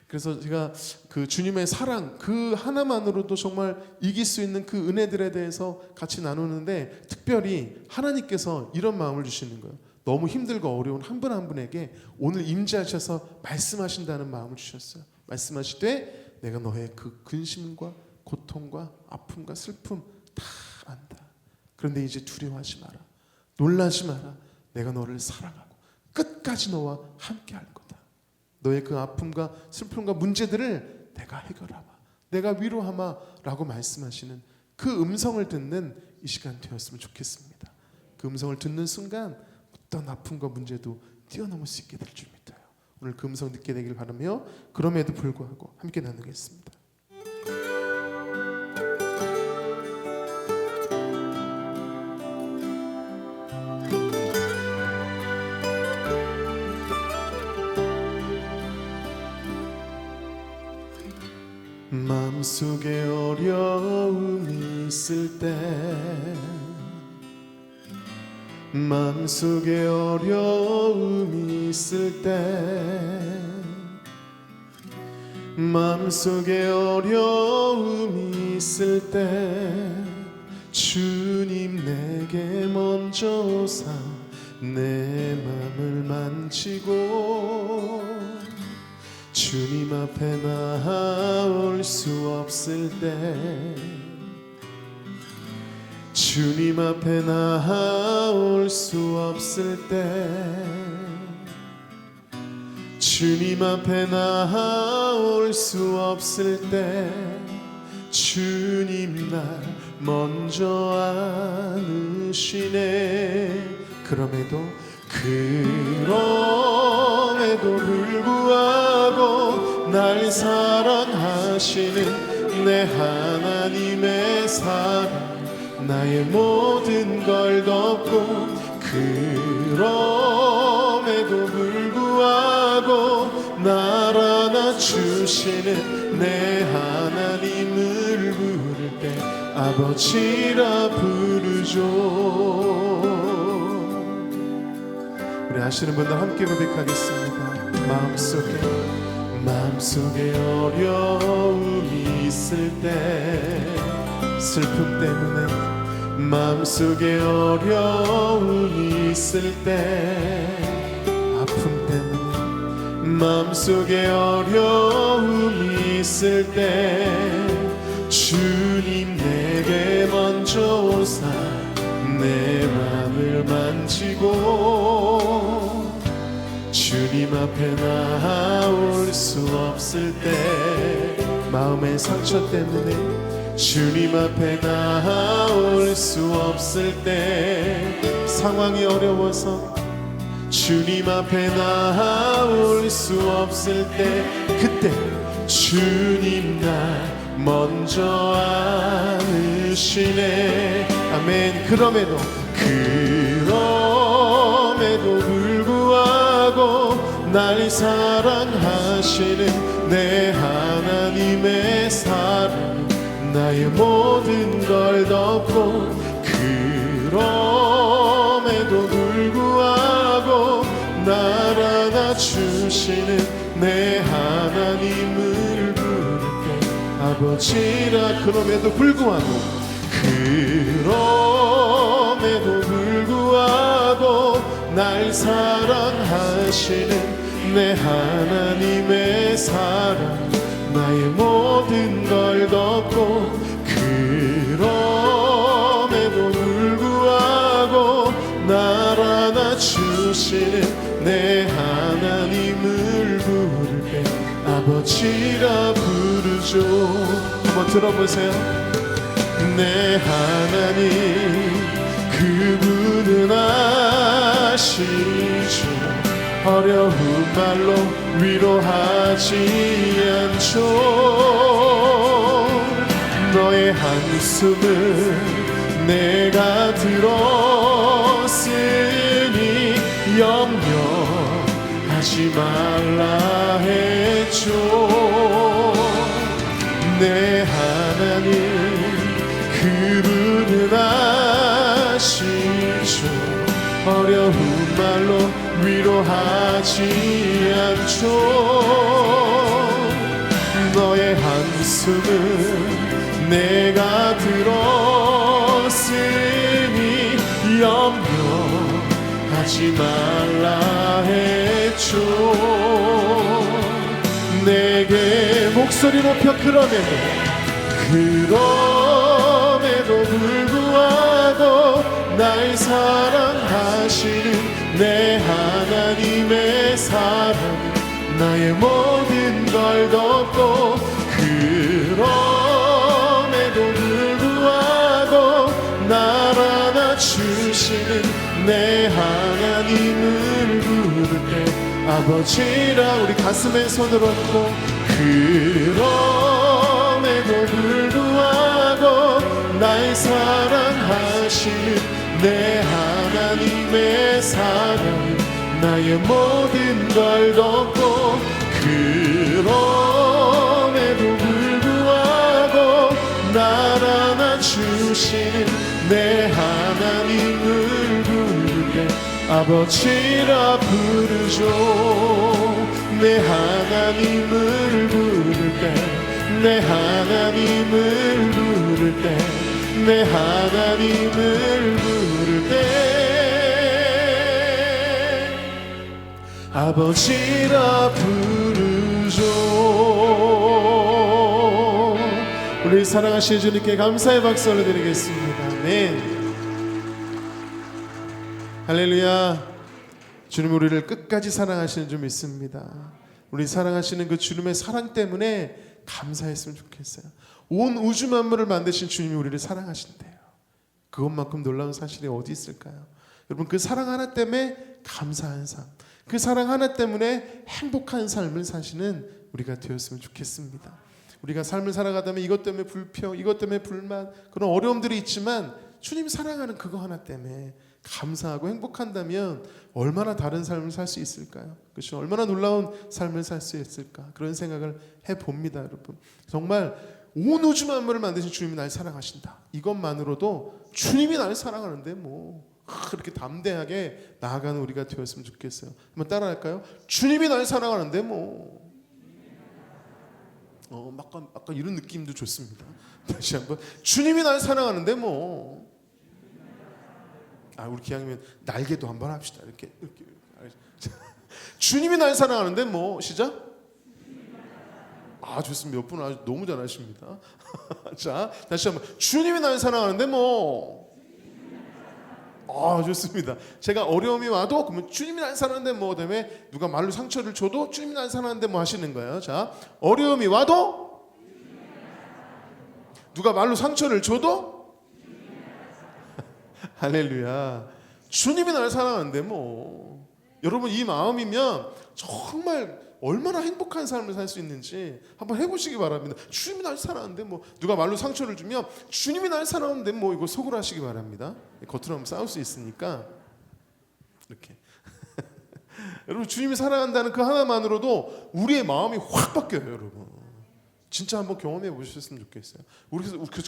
그래서 제가 그 주님의 사랑 그 하나만으로도 정말 이길 수 있는 그 은혜들에 대해서 같이 나누는데 특별히 하나님께서 이런 마음을 주시는 거예요. 너무 힘들고 어려운 한 분 한 분에게 오늘 임재하셔서 말씀하신다는 마음을 주셨어요. 말씀하시되 내가 너의 그 근심과 고통과 아픔과 슬픔 다 안다. 그런데 이제 두려워하지 마라. 놀라지 마라. 내가 너를 사랑하고 끝까지 너와 함께 할 거다. 너의 그 아픔과 슬픔과 문제들을 내가 해결하마, 내가 위로하마 라고 말씀하시는 그 음성을 듣는 이 시간 되었으면 좋겠습니다. 그 음성을 듣는 순간 어떤 아픔과 문제도 뛰어넘을 수 있게 될 줄 믿어요. 오늘 그 음성 듣게 되길 바라며 그럼에도 불구하고 함께 나누겠습니다. 마음속에 어려움이 있을 때, 마음속에 어려움이 있을 때, 마음속에 어려움이 있을 때 주님 내게 먼저 오사 내 맘을 만지고 주님 앞에 나올 수 없을 때 주님 앞에 나올 수 없을 때, 주님 앞에 나올 수 없을 때 주님 날 먼저 안으시네. 그럼에도 불구하고 날 사랑하시는 내 하나님의 사랑, 나의 모든 걸 덮고 그럼에도 불구하고 날 안아주시는 내 하나님을 부를 때 아버지라 부르죠. 우리 아시는 분들 함께 고백하겠습니다. 마음속에 어려움이 있을 때, 슬픔 때문에 마음속에 어려움이 있을 때, 아픔 때문에 마음속에 어려움이 있을 때 주님 내게 먼저 오사 내 맘을 만지고, 주님 앞에 나올 수 없을 때, 마음의 상처 때문에 주님 앞에 나올 수 없을 때, 상황이 어려워서 주님 앞에 나올 수 없을 때, 그때 주님 날 먼저 안으시네. 아멘. 그럼에도 불구하고 날 사랑하시는 내 하나님의 사랑, 나의 모든 걸 덮고 그럼에도 불구하고 날 안아주시는 내 하나님을 부를 때 아버지라. 그럼에도 불구하고 날 사랑하시는 내 하나님의 사랑, 나의 모든 걸 덮고 그럼에도 불구하고 날 안아주시는 내 하나님을 부를 때 아버지라 부르죠. 한번 들어보세요. 내 하나님 그분은 아시죠. 어려운 말로 위로하지 않죠. 너의 한숨을 내가 들었으니 염려하지 말라 했죠. 내 하나님 그분은 아시죠. 어려운 말로 위로하지 않죠. 너의 한숨을 내가 들었으니 염려하지 말라 했죠. 내게 목소리 높여 그럼에도 불구하고 날 사랑하시는 내 하나님의 사랑, 나의 모든 걸 덮고 그럼에도 불구하고 날 안아주시는 내 하나님을 부를 때 아버지라. 우리 가슴에 손을 얹고 그럼에도 불구하고 날 사랑하시는 내 하나님의 사랑, 나의 모든 걸 덮고 그럼에도 불구하고 날 안아주시는 내 하나님을 부를 때 아버지라 부르죠. 내 하나님을 부를 때, 내 하나님을 부를 때, 내 하나님을 부를 때 아버지라 부르죠. 우리 사랑하신 주님께 감사의 박수 올려드리겠습니다. 아멘. 할렐루야. 주님 우리를 끝까지 사랑하시는 줄 믿습니다. 우리 사랑하시는 그 주님의 사랑 때문에 감사했으면 좋겠어요. 온 우주 만물을 만드신 주님이 우리를 사랑하신대요. 그것만큼 놀라운 사실이 어디 있을까요? 여러분, 그 사랑 하나 때문에 감사한 삶, 그 사랑 하나 때문에 행복한 삶을 사시는 우리가 되었으면 좋겠습니다. 우리가 삶을 살아가다면 이것 때문에 불평, 이것 때문에 불만, 그런 어려움들이 있지만 주님 사랑하는 그거 하나 때문에 감사하고 행복한다면 얼마나 다른 삶을 살 수 있을까요? 그렇죠? 얼마나 놀라운 삶을 살 수 있을까? 그런 생각을 해봅니다, 여러분. 정말 온 우주 만물을 만드신 주님이 날 사랑하신다. 이것만으로도 주님이 날 사랑하는데 뭐 그렇게 담대하게 나아가는 우리가 되었으면 좋겠어요. 한번 따라할까요? 주님이 날 사랑하는데 뭐 약간 이런 느낌도 좋습니다. 다시 한번 주님이 날 사랑하는데 뭐 우리 기왕이면 날개도 한번 합시다. 이렇게. 주님이 날 사랑하는데 뭐 시작. 좋습니다. 몇 분 아주 너무 잘하십니다. 자, 다시 한번 주님이 날 사랑하는데 뭐. 좋습니다. 제가 어려움이 와도 그러면 주님이 날 사랑하는데 뭐 때문에 누가 말로 상처를 줘도 주님이 날 사랑하는데 뭐 하시는 거예요. 자, 어려움이 와도 누가 말로 상처를 줘도 할렐루야. 주님이 날 사랑하는데 뭐. 여러분, 이 마음이면 정말 얼마나 행복한 삶을 살 수 있는지 한번 해보시기 바랍니다. 주님이 날 사랑하는데 뭐 누가 말로 상처를 주면 주님이 날 사랑하는데 뭐 이거 속으로 하시기 바랍니다. 겉으로 하면 싸울 수 있으니까 이렇게. 여러분, 주님이 사랑한다는 그 하나만으로도 우리의 마음이 확 바뀌어요, 여러분. 진짜 한번 경험해 보셨으면 좋겠어요.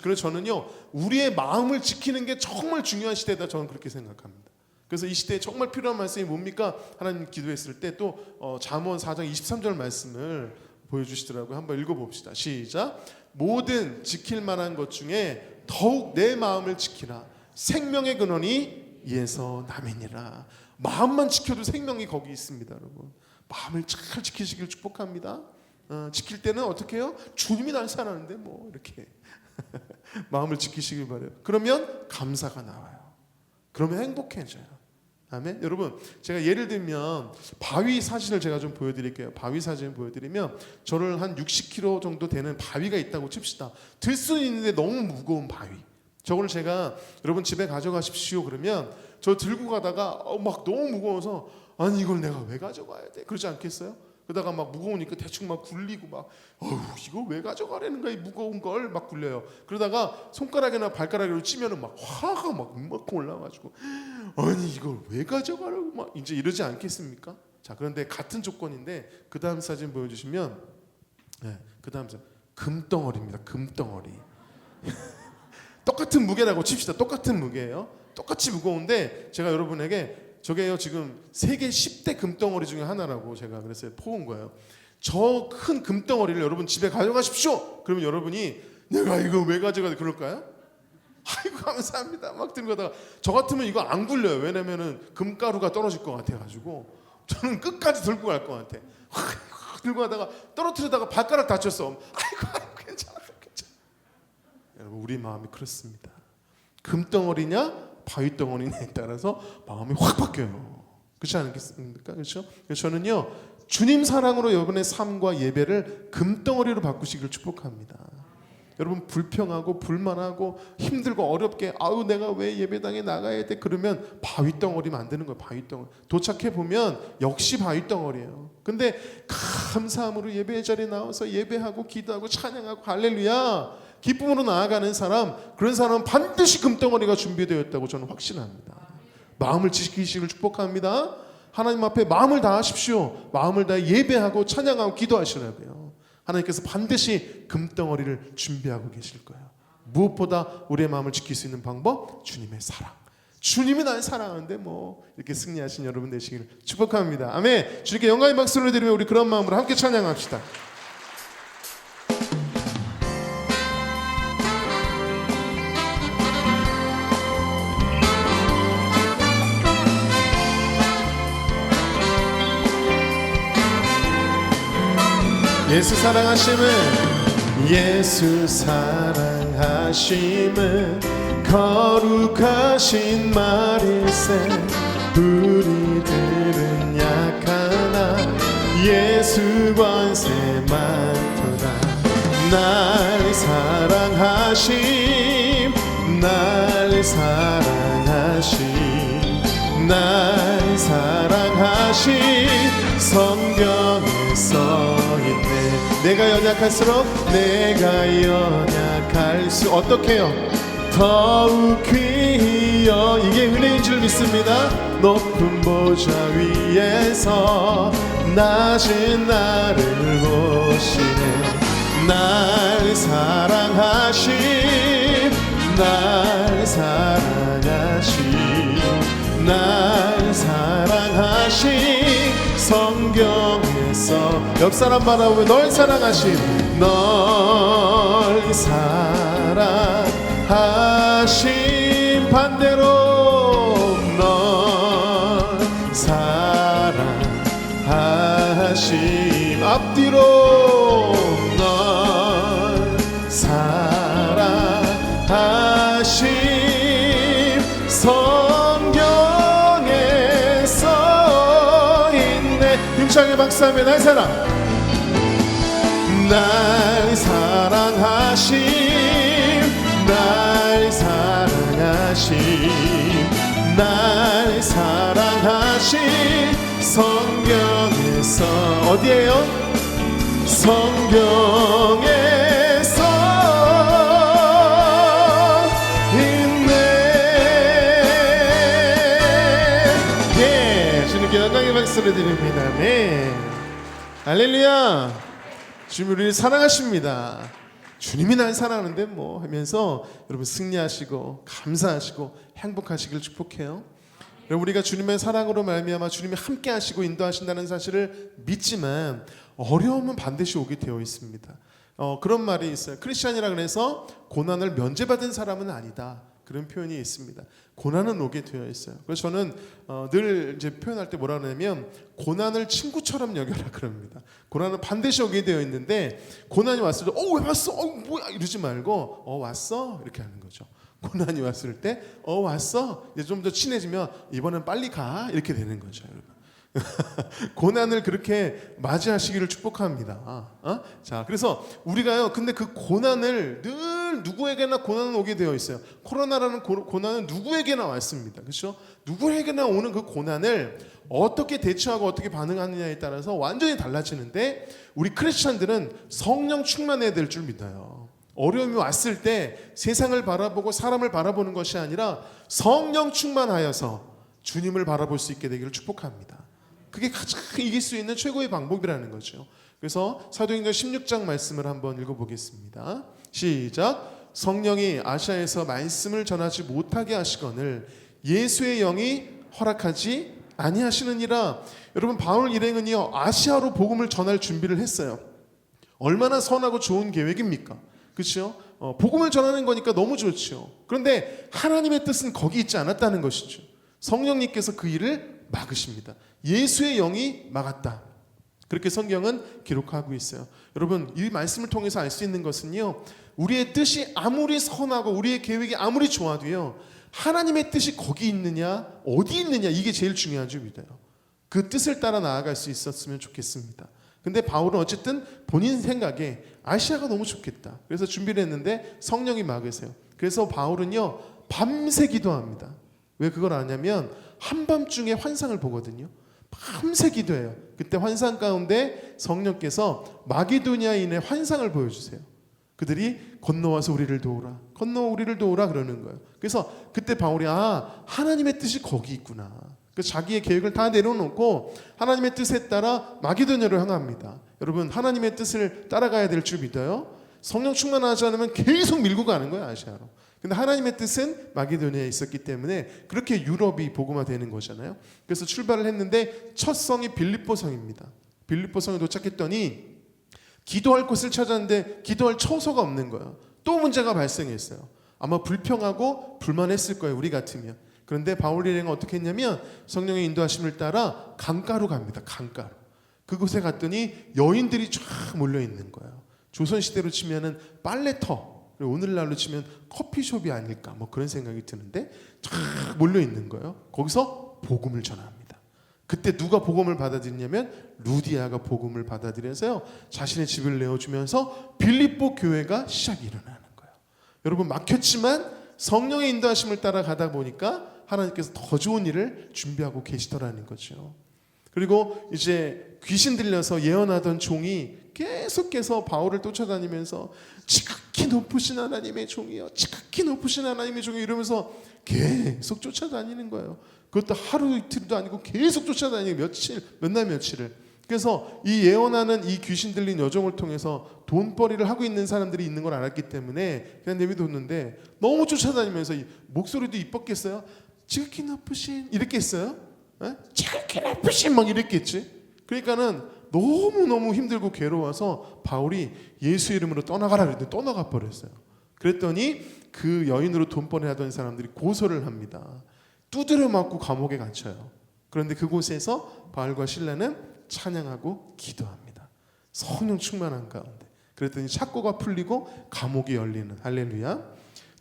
그래서 저는요, 우리의 마음을 지키는 게 정말 중요한 시대다, 저는 그렇게 생각합니다. 그래서 이 시대에 정말 필요한 말씀이 뭡니까? 하나님 기도했을 때 또 잠언 4장 23절 말씀을 보여주시더라고요. 한번 읽어봅시다. 시작. 모든 지킬 만한 것 중에 더욱 내 마음을 지키라. 생명의 근원이 이에서 남이니라. 마음만 지켜도 생명이 거기 있습니다, 여러분. 마음을 잘 지키시길 축복합니다. 지킬 때는 어떻게 해요? 주님이 날 사랑하는데 뭐 이렇게 마음을 지키시길 바라요. 그러면 감사가 나와요. 그러면 행복해져요. 아멘. 여러분, 제가 예를 들면 바위 사진을 제가 좀 보여드릴게요. 바위 사진 보여드리면 저를 한 60kg 정도 되는 바위가 있다고 칩시다. 들 수는 있는데 너무 무거운 바위. 저걸 제가 여러분 집에 가져가십시오 그러면 저 들고 가다가 막 너무 무거워서 아니 이걸 내가 왜 가져가야 돼? 그러지 않겠어요? 그러다가 막 무거우니까 대충 막 굴리고 막 이거 왜 가져가려는 거야, 이 무거운 걸 막 굴려요. 그러다가 손가락이나 발가락으로 찌면은 막 화가 막 이만큼 올라가지고 아니 이걸 왜 가져가려고 막 이제 이러지 않겠습니까? 자, 그런데 같은 조건인데 그 다음 사진 보여주시면 그 다음 사진 금덩어리입니다. 금덩어리. 똑같은 무게라고 칩시다. 똑같은 무게예요. 똑같이 무거운데 제가 여러분에게 저게요 지금 세계 10대 금덩어리 중에 하나라고 제가 그래서 퍼온 거예요. 저 큰 금덩어리를 여러분 집에 가져가십시오. 그러면 여러분이 내가 이거 왜 가져가야 그럴까요? 아이고 감사합니다 막 들고 가다가 저 같으면 이거 안 굴려요. 왜냐면은 금가루가 떨어질 것 같아가지고 저는 끝까지 들고 갈 것 같아. 들고 가다가 떨어뜨리다가 발가락 다쳤어. 아이고 괜찮아. 여러분, 우리 마음이 그렇습니다. 금덩어리냐 바위덩어리냐에 따라서 마음이 확 바뀌어요. 그렇지 않겠습니까? 그렇죠? 그래서 저는요 주님 사랑으로 여러분의 삶과 예배를 금덩어리로 바꾸시길 축복합니다. 여러분, 불평하고 불만하고 힘들고 어렵게 내가 왜 예배당에 나가야 돼? 그러면 바위덩어리 만드는 거예요. 바위덩어리. 도착해 보면 역시 바위덩어리예요. 근데 감사함으로 예배 자리에 나와서 예배하고 기도하고 찬양하고 할렐루야 기쁨으로 나아가는 사람, 그런 사람은 반드시 금덩어리가 준비되어 있다고 저는 확신합니다. 마음을 지키시길 축복합니다. 하나님 앞에 마음을 다하십시오. 마음을 다해 예배하고 찬양하고 기도하시라고요. 하나님께서 반드시 금덩어리를 준비하고 계실 거예요. 무엇보다 우리의 마음을 지킬 수 있는 방법, 주님의 사랑. 주님이 날 사랑하는데 뭐 이렇게 승리하신 여러분 되시기를 축복합니다. 아멘. 주님께 영광의 박수를 드리며 우리 그런 마음으로 함께 찬양합시다. 예수 사랑하심은 예수 사랑하심은 거룩하신 말일세 우리들은 약하나 예수 권세 많도다. 날 사랑하심 날 사랑하심 날 사랑하심 성경에 써있네. 내가 연약할수록 내가 연약할수록 어떻게 해요? 더욱 귀여. 이게 은혜인 줄 믿습니다. 높은 보좌 위에서 낮은 나를 보시네. 날 사랑하심 날 사랑하심 날 사랑하심 성경에서 옆 사람 바라보며 널 사랑하심 널 사랑하심 반대로 널 사랑하심 앞뒤로 널 사랑하심 성경에 써있네. 힘차게 박수하며 날 사랑 날 사랑하심 날 사랑하심 날 사랑하심 성경에서 어디에요? 성경에서 있네. 예, 주님께 영광의 박수를 드립니다. 네, 할렐루야. 주님 우리를 사랑하십니다. 주님이 날 사랑하는데 뭐 하면서 여러분 승리하시고 감사하시고 행복하시길 축복해요. 우리가 주님의 사랑으로 말미암아 주님이 함께 하시고 인도하신다는 사실을 믿지만 어려움은 반드시 오게 되어 있습니다. 그런 말이 있어요. 크리스찬이라 그래서 고난을 면제받은 사람은 아니다. 그런 표현이 있습니다. 고난은 오게 되어 있어요. 그래서 저는 늘 이제 표현할 때 뭐라 그러냐면 고난을 친구처럼 여겨라 그럽니다. 고난은 반드시 오게 되어 있는데 고난이 왔을 때 왜 왔어? 뭐야 이러지 말고 왔어? 이렇게 하는 거죠. 고난이 왔을 때 왔어? 이제 좀 더 친해지면 이번엔 빨리 가 이렇게 되는 거죠, 여러분. 고난을 그렇게 맞이하시기를 축복합니다. 자, 그래서 우리가요, 근데 그 고난을 늘 누구에게나 고난은 오게 되어 있어요. 코로나라는 고난은 누구에게나 왔습니다. 그렇죠? 누구에게나 오는 그 고난을 어떻게 대처하고 어떻게 반응하느냐에 따라서 완전히 달라지는데 우리 크리스천들은 성령 충만해야 될 줄 믿어요. 어려움이 왔을 때 세상을 바라보고 사람을 바라보는 것이 아니라 성령 충만하여서 주님을 바라볼 수 있게 되기를 축복합니다. 그게 가장 이길 수 있는 최고의 방법이라는 거죠. 그래서 사도행전 16장 말씀을 한번 읽어보겠습니다. 시작. 성령이 아시아에서 말씀을 전하지 못하게 하시거늘 예수의 영이 허락하지 아니하시느니라. 여러분 바울 일행은요 아시아로 복음을 전할 준비를 했어요. 얼마나 선하고 좋은 계획입니까? 그렇죠? 복음을 전하는 거니까 너무 좋죠. 그런데 하나님의 뜻은 거기 있지 않았다는 것이죠. 성령님께서 그 일을 막으십니다. 예수의 영이 막았다. 그렇게 성경은 기록하고 있어요. 여러분 이 말씀을 통해서 알 수 있는 것은요 우리의 뜻이 아무리 선하고 우리의 계획이 아무리 좋아도요 하나님의 뜻이 거기 있느냐 어디 있느냐 이게 제일 중요한 줄 믿어요. 그 뜻을 따라 나아갈 수 있었으면 좋겠습니다. 근데 바울은 어쨌든 본인 생각에 아시아가 너무 좋겠다. 그래서 준비를 했는데 성령이 막으세요. 그래서 바울은요 밤새 기도합니다. 왜 그걸 아냐면 한밤중에 환상을 보거든요. 밤새 기도해요. 그때 환상 가운데 성령께서 마게도니아인의 환상을 보여주세요. 그들이 건너와서 우리를 도우라, 건너와 우리를 도우라 그러는 거예요. 그래서 그때 바울이 하나님의 뜻이 거기 있구나. 그래서 자기의 계획을 다 내려놓고 하나님의 뜻에 따라 마게도니아로 향합니다. 여러분 하나님의 뜻을 따라가야 될 줄 믿어요. 성령 충만하지 않으면 계속 밀고 가는 거예요 아시아로. 근데 하나님의 뜻은 마게도니아에 있었기 때문에 그렇게 유럽이 복음화되는 거잖아요. 그래서 출발을 했는데 첫 성이 빌립보 성입니다. 빌립보 성에 도착했더니 기도할 곳을 찾았는데 기도할 처소가 없는 거예요. 또 문제가 발생했어요. 아마 불평하고 불만했을 거예요 우리 같으면. 그런데 바울 일행은 어떻게 했냐면 성령의 인도하심을 따라 강가로 갑니다. 강가로. 그곳에 갔더니 여인들이 쫙 몰려 있는 거예요. 조선시대로 치면은 빨래터, 오늘날로 치면 커피숍이 아닐까 뭐 그런 생각이 드는데 쫙 몰려 있는 거예요. 거기서 복음을 전합니다. 그때 누가 복음을 받아들이냐면 루디아가 복음을 받아들여서요 자신의 집을 내어주면서 빌립보 교회가 시작이 일어나는 거예요. 여러분, 막혔지만 성령의 인도하심을 따라가다 보니까 하나님께서 더 좋은 일을 준비하고 계시더라는 거죠. 그리고 이제 귀신 들려서 예언하던 종이 계속해서 바울을 쫓아다니면서 지극히 높으신 하나님의 종이요, 지극히 높으신 하나님의 종이, 이러면서 계속 쫓아다니는 거예요. 그것도 하루 이틀도 아니고 계속 쫓아다니고 몇 날 며칠을. 그래서 이 예언하는 이 귀신 들린 여종을 통해서 돈벌이를 하고 있는 사람들이 있는 걸 알았기 때문에 그냥 내비뒀는데, 너무 쫓아다니면서 목소리도 이뻤겠어요? 지극히 높으신 이렇게 했어요? 지극히 높으신 막 이랬겠지. 그러니까는 너무너무 힘들고 괴로워서 바울이 예수 이름으로 떠나가라 그랬더니 떠나가 버렸어요. 그랬더니 그 여인으로 돈벌이 하던 사람들이 고소를 합니다. 두드려 맞고 감옥에 갇혀요. 그런데 그곳에서 바울과 실라는 찬양하고 기도합니다. 성령 충만한 가운데. 그랬더니 착고가 풀리고 감옥이 열리는, 할렐루야.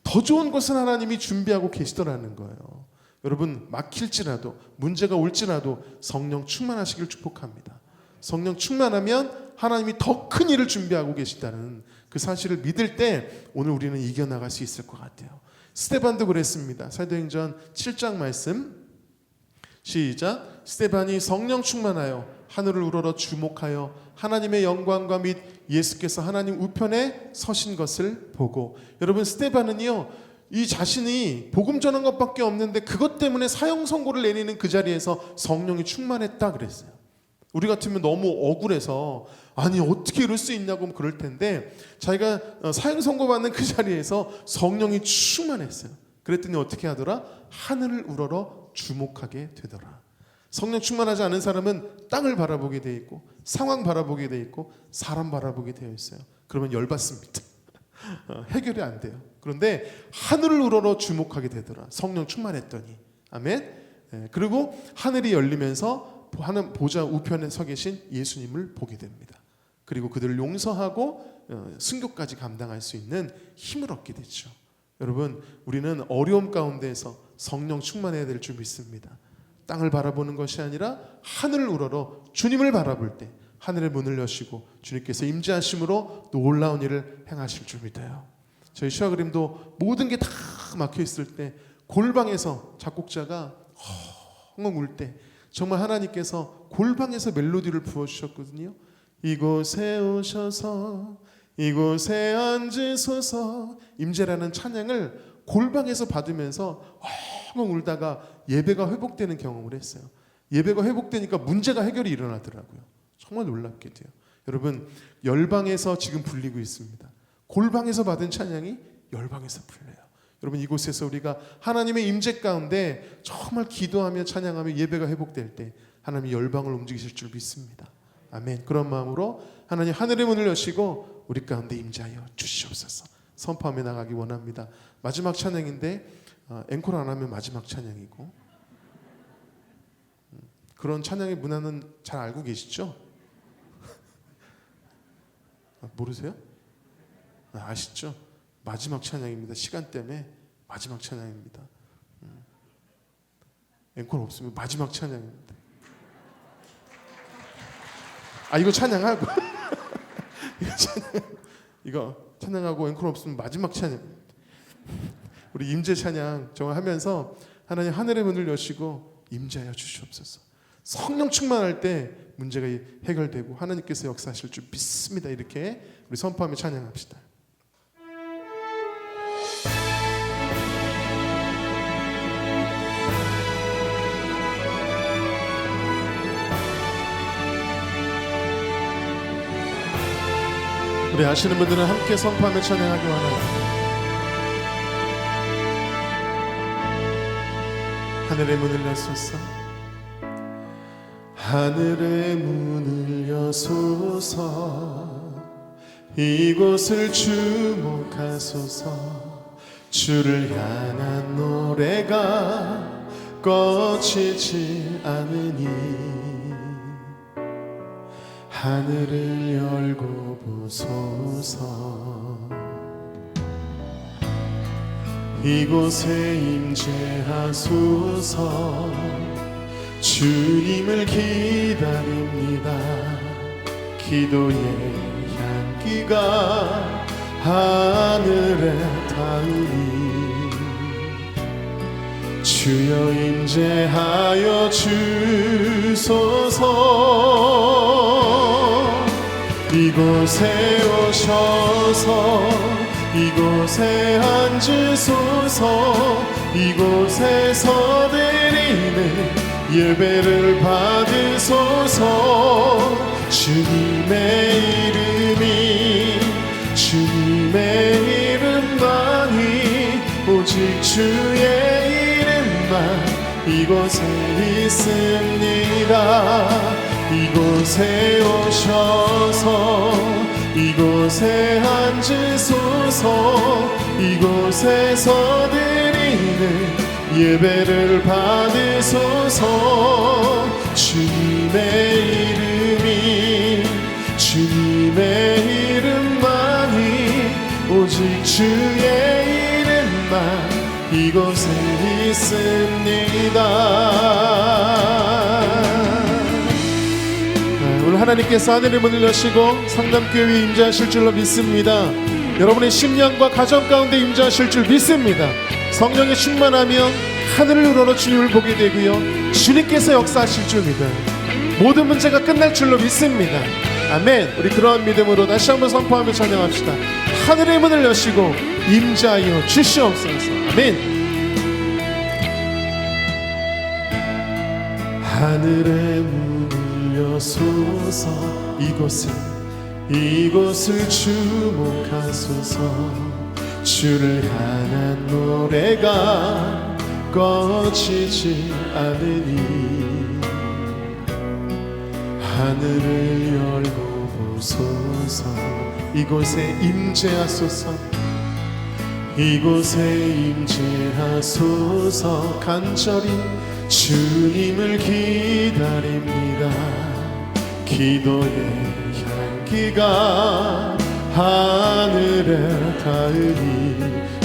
더 좋은 것은 하나님이 준비하고 계시더라는 거예요. 여러분, 막힐지라도 문제가 올지라도 성령 충만하시길 축복합니다. 성령 충만하면 하나님이 더 큰 일을 준비하고 계시다는 그 사실을 믿을 때 오늘 우리는 이겨나갈 수 있을 것 같아요. 스데반도 그랬습니다. 사도행전 7장 말씀 시작. 스데반이 성령 충만하여 하늘을 우러러 주목하여 하나님의 영광과 및 예수께서 하나님 우편에 서신 것을 보고. 여러분, 스데반은요 이 자신이 복음 전한 것밖에 없는데 그것 때문에 사형 선고를 내리는 그 자리에서 성령이 충만했다 그랬어요. 우리 같으면 너무 억울해서 아니 어떻게 이럴 수 있냐고 그럴 텐데, 자기가 사형 선고받는 그 자리에서 성령이 충만했어요. 그랬더니 어떻게 하더라? 하늘을 우러러 주목하게 되더라. 성령 충만하지 않은 사람은 땅을 바라보게 돼 있고 상황 바라보게 돼 있고 사람 바라보게 되어 있어요. 그러면 열받습니다. 해결이 안 돼요. 그런데 하늘을 우러러 주목하게 되더라. 성령 충만했더니. 아멘. 그리고 하늘이 열리면서 하는 보좌 우편에 서 계신 예수님을 보게 됩니다. 그리고 그들을 용서하고 순교까지 감당할 수 있는 힘을 얻게 되죠. 여러분, 우리는 어려움 가운데에서 성령 충만해야 될 줄 믿습니다. 땅을 바라보는 것이 아니라 하늘을 우러러 주님을 바라볼 때 하늘의 문을 여시고 주님께서 임재하심으로 놀라운 일을 행하실 줄 믿어요. 저희 시화그림도 모든 게 다 막혀 있을 때 골방에서 작곡자가 헝헝 울 때 정말 하나님께서 골방에서 멜로디를 부어주셨거든요. 이곳에 오셔서 이곳에 앉으소서, 임재라는 찬양을 골방에서 받으면서 엉엉 울다가 예배가 회복되는 경험을 했어요. 예배가 회복되니까 문제가 해결이 일어나더라고요. 정말 놀랍게 돼요. 여러분, 열방에서 지금 불리고 있습니다. 골방에서 받은 찬양이 열방에서 불려요. 여러분, 이곳에서 우리가 하나님의 임재 가운데 정말 기도하며 찬양하며 예배가 회복될 때 하나님이 열방을 움직이실 줄 믿습니다. 아멘. 그런 마음으로 하나님 하늘의 문을 여시고 우리 가운데 임재하여 주시옵소서 선포하며 나가기 원합니다. 마지막 찬양인데 앵콜 안 하면 마지막 찬양이고, 그런 찬양의 문화는 잘 알고 계시죠? 모르세요? 아시죠? 마지막 찬양입니다. 시간 때문에 마지막 찬양입니다. 앵콜 없으면 마지막 찬양입니다. 이거 찬양하고 이거 찬양하고 앵콜 없으면 마지막 찬양입니다. 우리 임재 찬양 정말 하면서 하나님 하늘의 문을 여시고 임재하여 주시옵소서. 성령 충만할 때 문제가 해결되고 하나님께서 역사하실 줄 믿습니다. 이렇게 우리 선포하며 찬양합시다. 우리 아시는 분들은 함께 선포하며 찬양하기 원합니다. 하늘의 문을 여소서, 하늘의 문을 여소서, 이곳을 주목하소서. 주를 향한 노래가 꺼지지 않으니 하늘을 열고 보소서. 이곳에 임재하소서. 주님을 기다립니다. 기도의 향기가 하늘에 닿으니 주여 임재하여 주소서. 이곳에 오셔서 이곳에 앉으소서. 이곳에서 드리는 예배를 받으소서. 주님의 이름이 주님의 이름만이 오직 주의 이름만 이곳에 있습니다. 이곳에 오셔서 이곳에 앉으소서. 이곳에서 드리는 예배를 받으소서. 주님의 이름이 주님의 이름만이 오직 주의 이름만 이곳에 있습니다. 오늘 하나님께서 하늘의 문을 여시고 상담교회에 임재하실 줄로 믿습니다. 여러분의 심령과 가정 가운데 임재하실 줄 믿습니다. 성령의 충만하면 하늘을 우러러 주님을 보게 되고요, 주님께서 역사하실 줄 믿어요. 모든 문제가 끝날 줄로 믿습니다. 아멘. 우리 그러한 믿음으로 다시 한번 선포하며 찬양합시다. 하늘의 문을 여시고 임재하여 주시옵소서. 아멘. 하늘의 문을 여소서. 이곳을 주목하소서. 주를 향한 노래가 꺼지지 않으니 하늘을 열고 보소서. 이곳에 임재하소서. 이곳에 임재하소서. 간절히 주님을 기다립니다. 기도의 향기가 하늘에 닿으니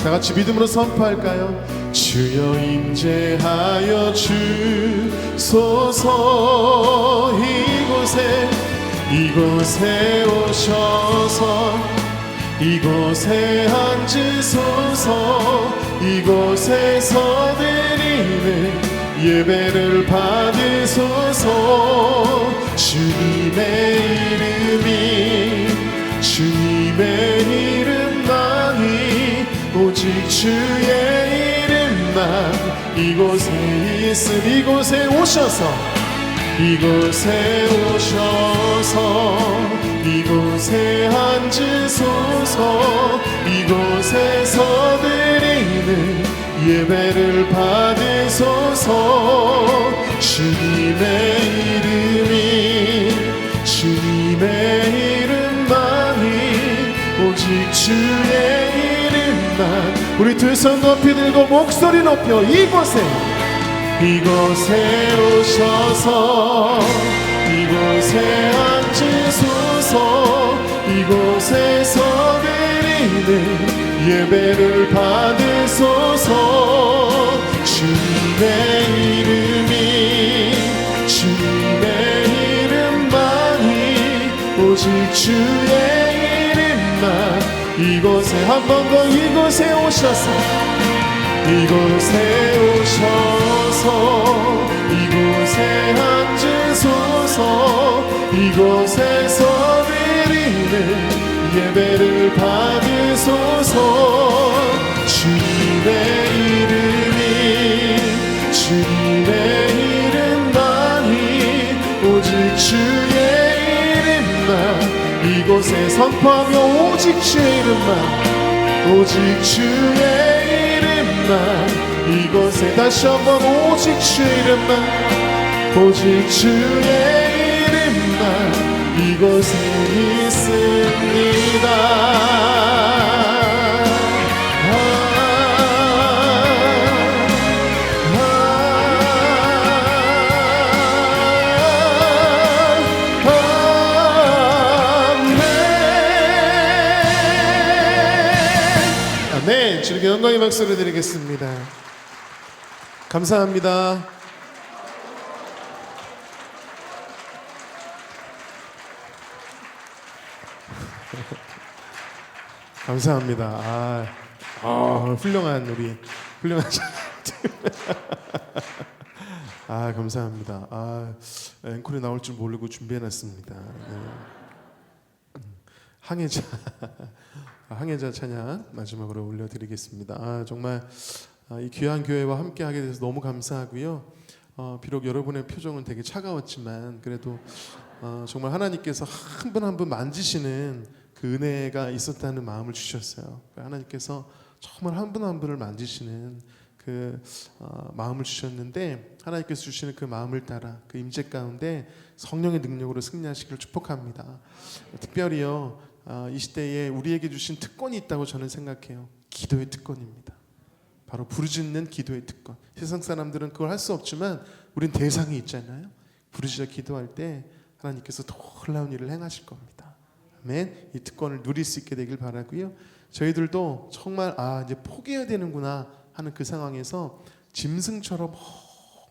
다같이 믿음으로 선포할까요? 주여 임재하여 주소서. 이곳에 오셔서 이곳에 앉으소서. 이곳에서 드리는 예배를 받으소서. 주님의 이름이 주님의 이름만이 오직 주의 이름만 이곳에 있음. 이곳에 오셔서 이곳에 앉으소서. 이곳에서 드리는 예배를 받으소서. 주님의 이름이 주님의 이름만이 오직 주의 이름만. 우리 두 손 높이 들고 목소리 높여 이곳에 오셔서 이곳에 앉으소서. 이곳에서 드리는 예배를 받으소서. 주님의 이름이 주님의 이름만이 오직 주의 이름만 이곳에 한 번 더 이곳에 오셔서 이곳에 앉으소서. 이곳에서 드리는 예배를 받으소서. 주님의 주님의 이름만이 오직 주의 이름만 이곳에 선포하며 오직 주의 이름만 오직 주의 이름만 이곳에 다시 한번 오직 주의 이름만 오직 주의 이름만 이곳에 있습니다. 아멘. 주님께 영광의 박수를 드리겠습니다. 감사합니다. 감사합니다. 훌륭한 훌륭한 감사합니다. 앵콜에 나올 줄 모르고 준비해놨습니다. 네. 항해자 찬양 마지막으로 올려드리겠습니다. 정말 이 귀한 교회와 함께하게 돼서 너무 감사하고요. 비록 여러분의 표정은 되게 차가웠지만 그래도 정말 하나님께서 한 분 한 분 만지시는 그 은혜가 있었다는 마음을 주셨어요. 하나님께서 정말 한 분 한 분을 만지시는 그 마음을 주셨는데, 하나님께서 주시는 그 마음을 따라 그 임재 가운데 성령의 능력으로 승리하시기를 축복합니다. 특별히요, 이 시대에 우리에게 주신 특권이 있다고 저는 생각해요. 기도의 특권입니다. 바로 부르짖는 기도의 특권. 세상 사람들은 그걸 할 수 없지만 우린 대상이 있잖아요. 부르짖어 기도할 때 하나님께서 놀라운 일을 행하실 겁니다. 아멘. 이 특권을 누릴 수 있게 되길 바라고요. 저희들도 정말 이제 포기해야 되는구나 하는 그 상황에서 짐승처럼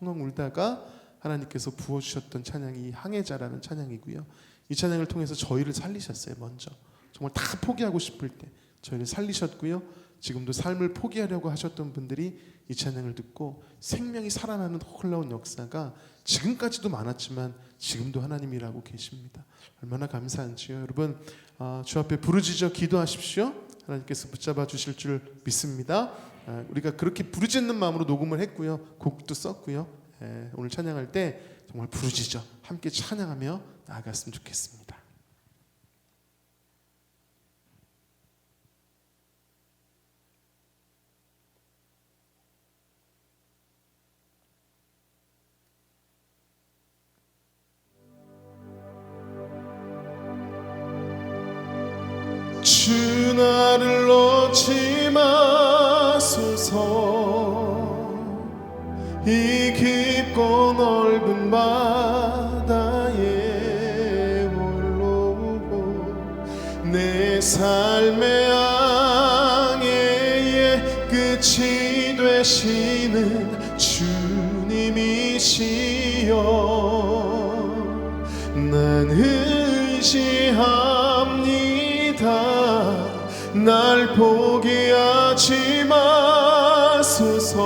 엉엉 울다가 하나님께서 부어주셨던 찬양이 이 항해자라는 찬양이고요. 이 찬양을 통해서 저희를 살리셨어요. 먼저 정말 다 포기하고 싶을 때 저희를 살리셨고요. 지금도 삶을 포기하려고 하셨던 분들이 이 찬양을 듣고 생명이 살아나는 놀라운 역사가 지금까지도 많았지만 지금도 하나님이 일하고 계십니다. 얼마나 감사한지요. 여러분, 주 앞에 부르짖어 기도하십시오. 하나님께서 붙잡아 주실 줄 믿습니다. 우리가 그렇게 부르짖는 마음으로 녹음을 했고요. 곡도 썼고요. 오늘 찬양할 때 정말 부르짖어 함께 찬양하며 나아갔으면 좋겠습니다. 주 나를 놓지 마소서. 이 깊고 넓은 바다에 홀로 내 삶의 항해의 끝이 되시는 주님이시여. 난 의지합니다. 날 포기하지 마소서.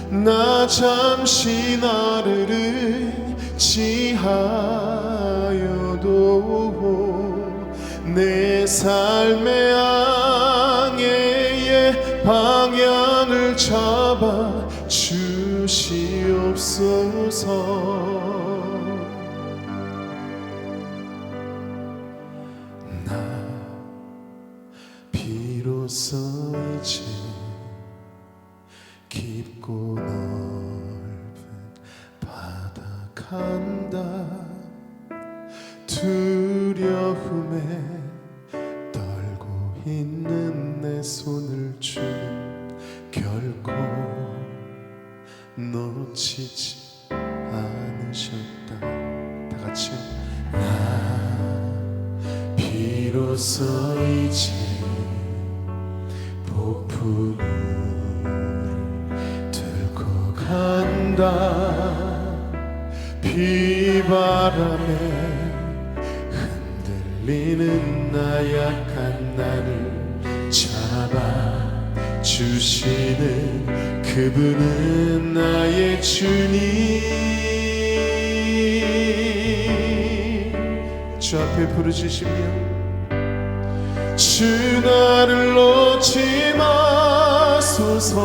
나 잠시 나를 의지하여도 내 삶의 항해의 방향을 잡아 주시옵소서. 비로소 이제 깊고 넓은 바다 간다. 두려움에 떨고 있는 내 손을 주는 결코 놓치지 않으셨다. 다 같이요. 나 비로소 이제 폭풍을 들고 간다. 비바람에 흔들리는 나약한 나를 잡아 주시는 그분은 나의 주님. 주 앞에 부르짖으며 주 나를 놓지 마소서.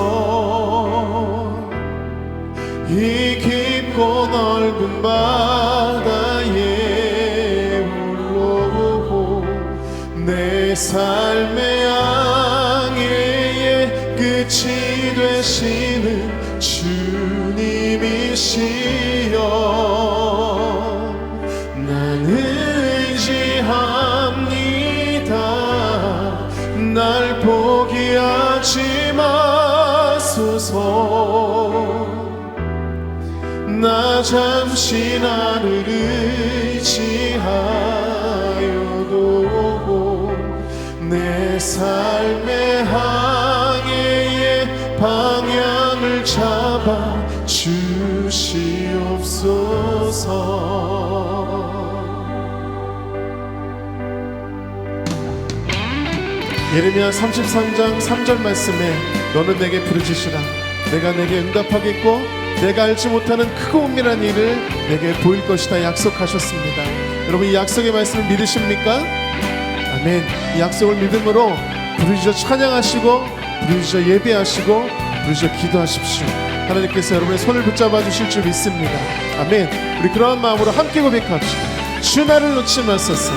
이 깊고 넓은 바다에 홀로 내 삶의 항해의 끝이 되시는 주님이시여. 난 의지합니다. 날 포기하지 마소서. 나 잠시 나를 의지하여도 내 삶의 항해의 방향을 잡아 주시옵소서. 예레미야 33장 3절 말씀에 너는 내게 부르짖으라 내가 내게 응답하겠고 내가 알지 못하는 크고 은밀한 일을 내게 보일 것이다 약속하셨습니다. 여러분 이 약속의 말씀을 믿으십니까? 아멘. 이 약속을 믿음으로 부르짖어 찬양하시고 부르짖어 예배하시고 부르짖어 기도하십시오. 하나님께서 여러분의 손을 붙잡아 주실 줄 믿습니다. 아멘. 우리 그러한 마음으로 함께 고백합시다. 주 나를 놓지 마소서.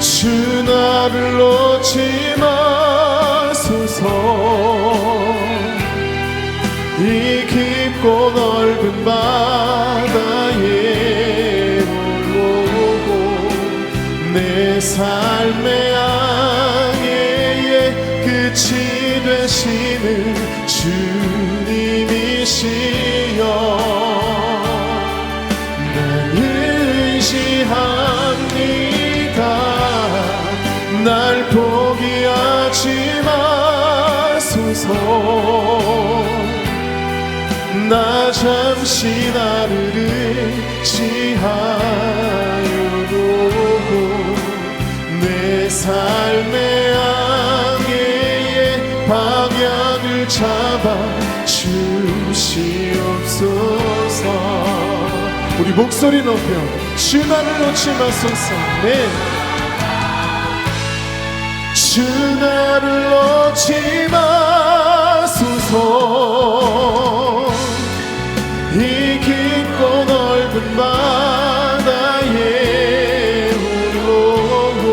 주 나를 놓지 마소서. 이 깊고 넓은 바다에 오고 내 삶의 항해의 끝이 되시는 주님이시여 난 의지합니다. 날 포기하지 마소서. 나 잠시 나를 의지하여도 내 삶의 항해의 방향을 잡아 주시옵소서. 우리 목소리 높여 주 나를 놓지 마소서. 네. 주 나를 놓지 마소서. 이 깊고 넓은 바다에 오고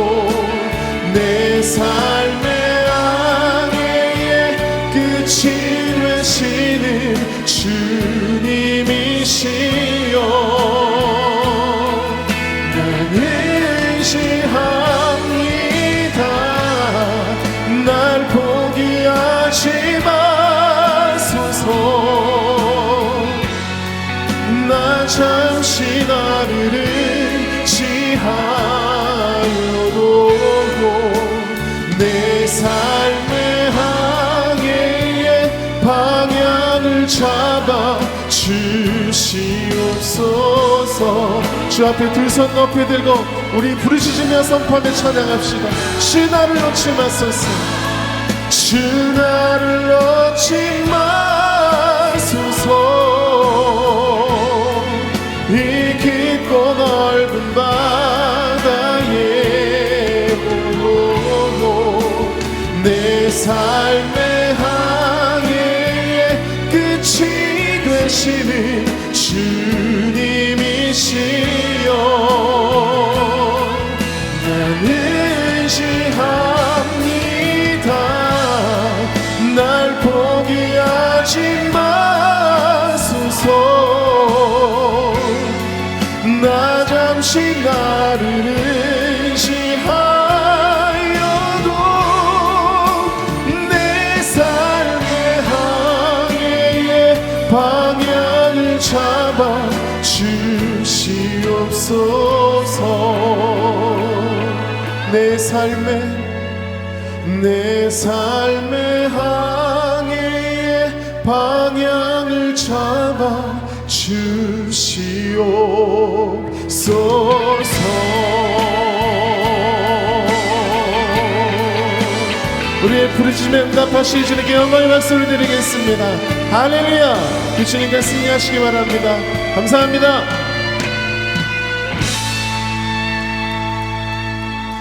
내 삶의 항해의 끝이 되시는 주님이시여 난 의지합니다. 날 포기하지 마소서. 나 잠시 나를 의지하여도 내 삶의 항해의 방향을 잡아 주시옵소서. 주 앞에 두 손 높이 들고 우리 부르짖으며 선포하며 찬양합시다. 주 나를 놓지 마소서. 주 나를 놓지 마소서. 이 깊고 넓은 바다에 오고 내 삶의 항해의 끝이 되시는 주님이시여 난 의지합니다. 날 포기하지 마소서. 나 잠시 나를 의지하여도 내 삶의 항해의 방향을 잡아 주시옵소서. 내 삶의 항해의 방향을 잡아 주시옵소서. 우리의 부르짖음에 응답하시 주님께 영광의 박수를 드리겠습니다. 할렐루야. 그 주님과 승리하시기 바랍니다. 감사합니다.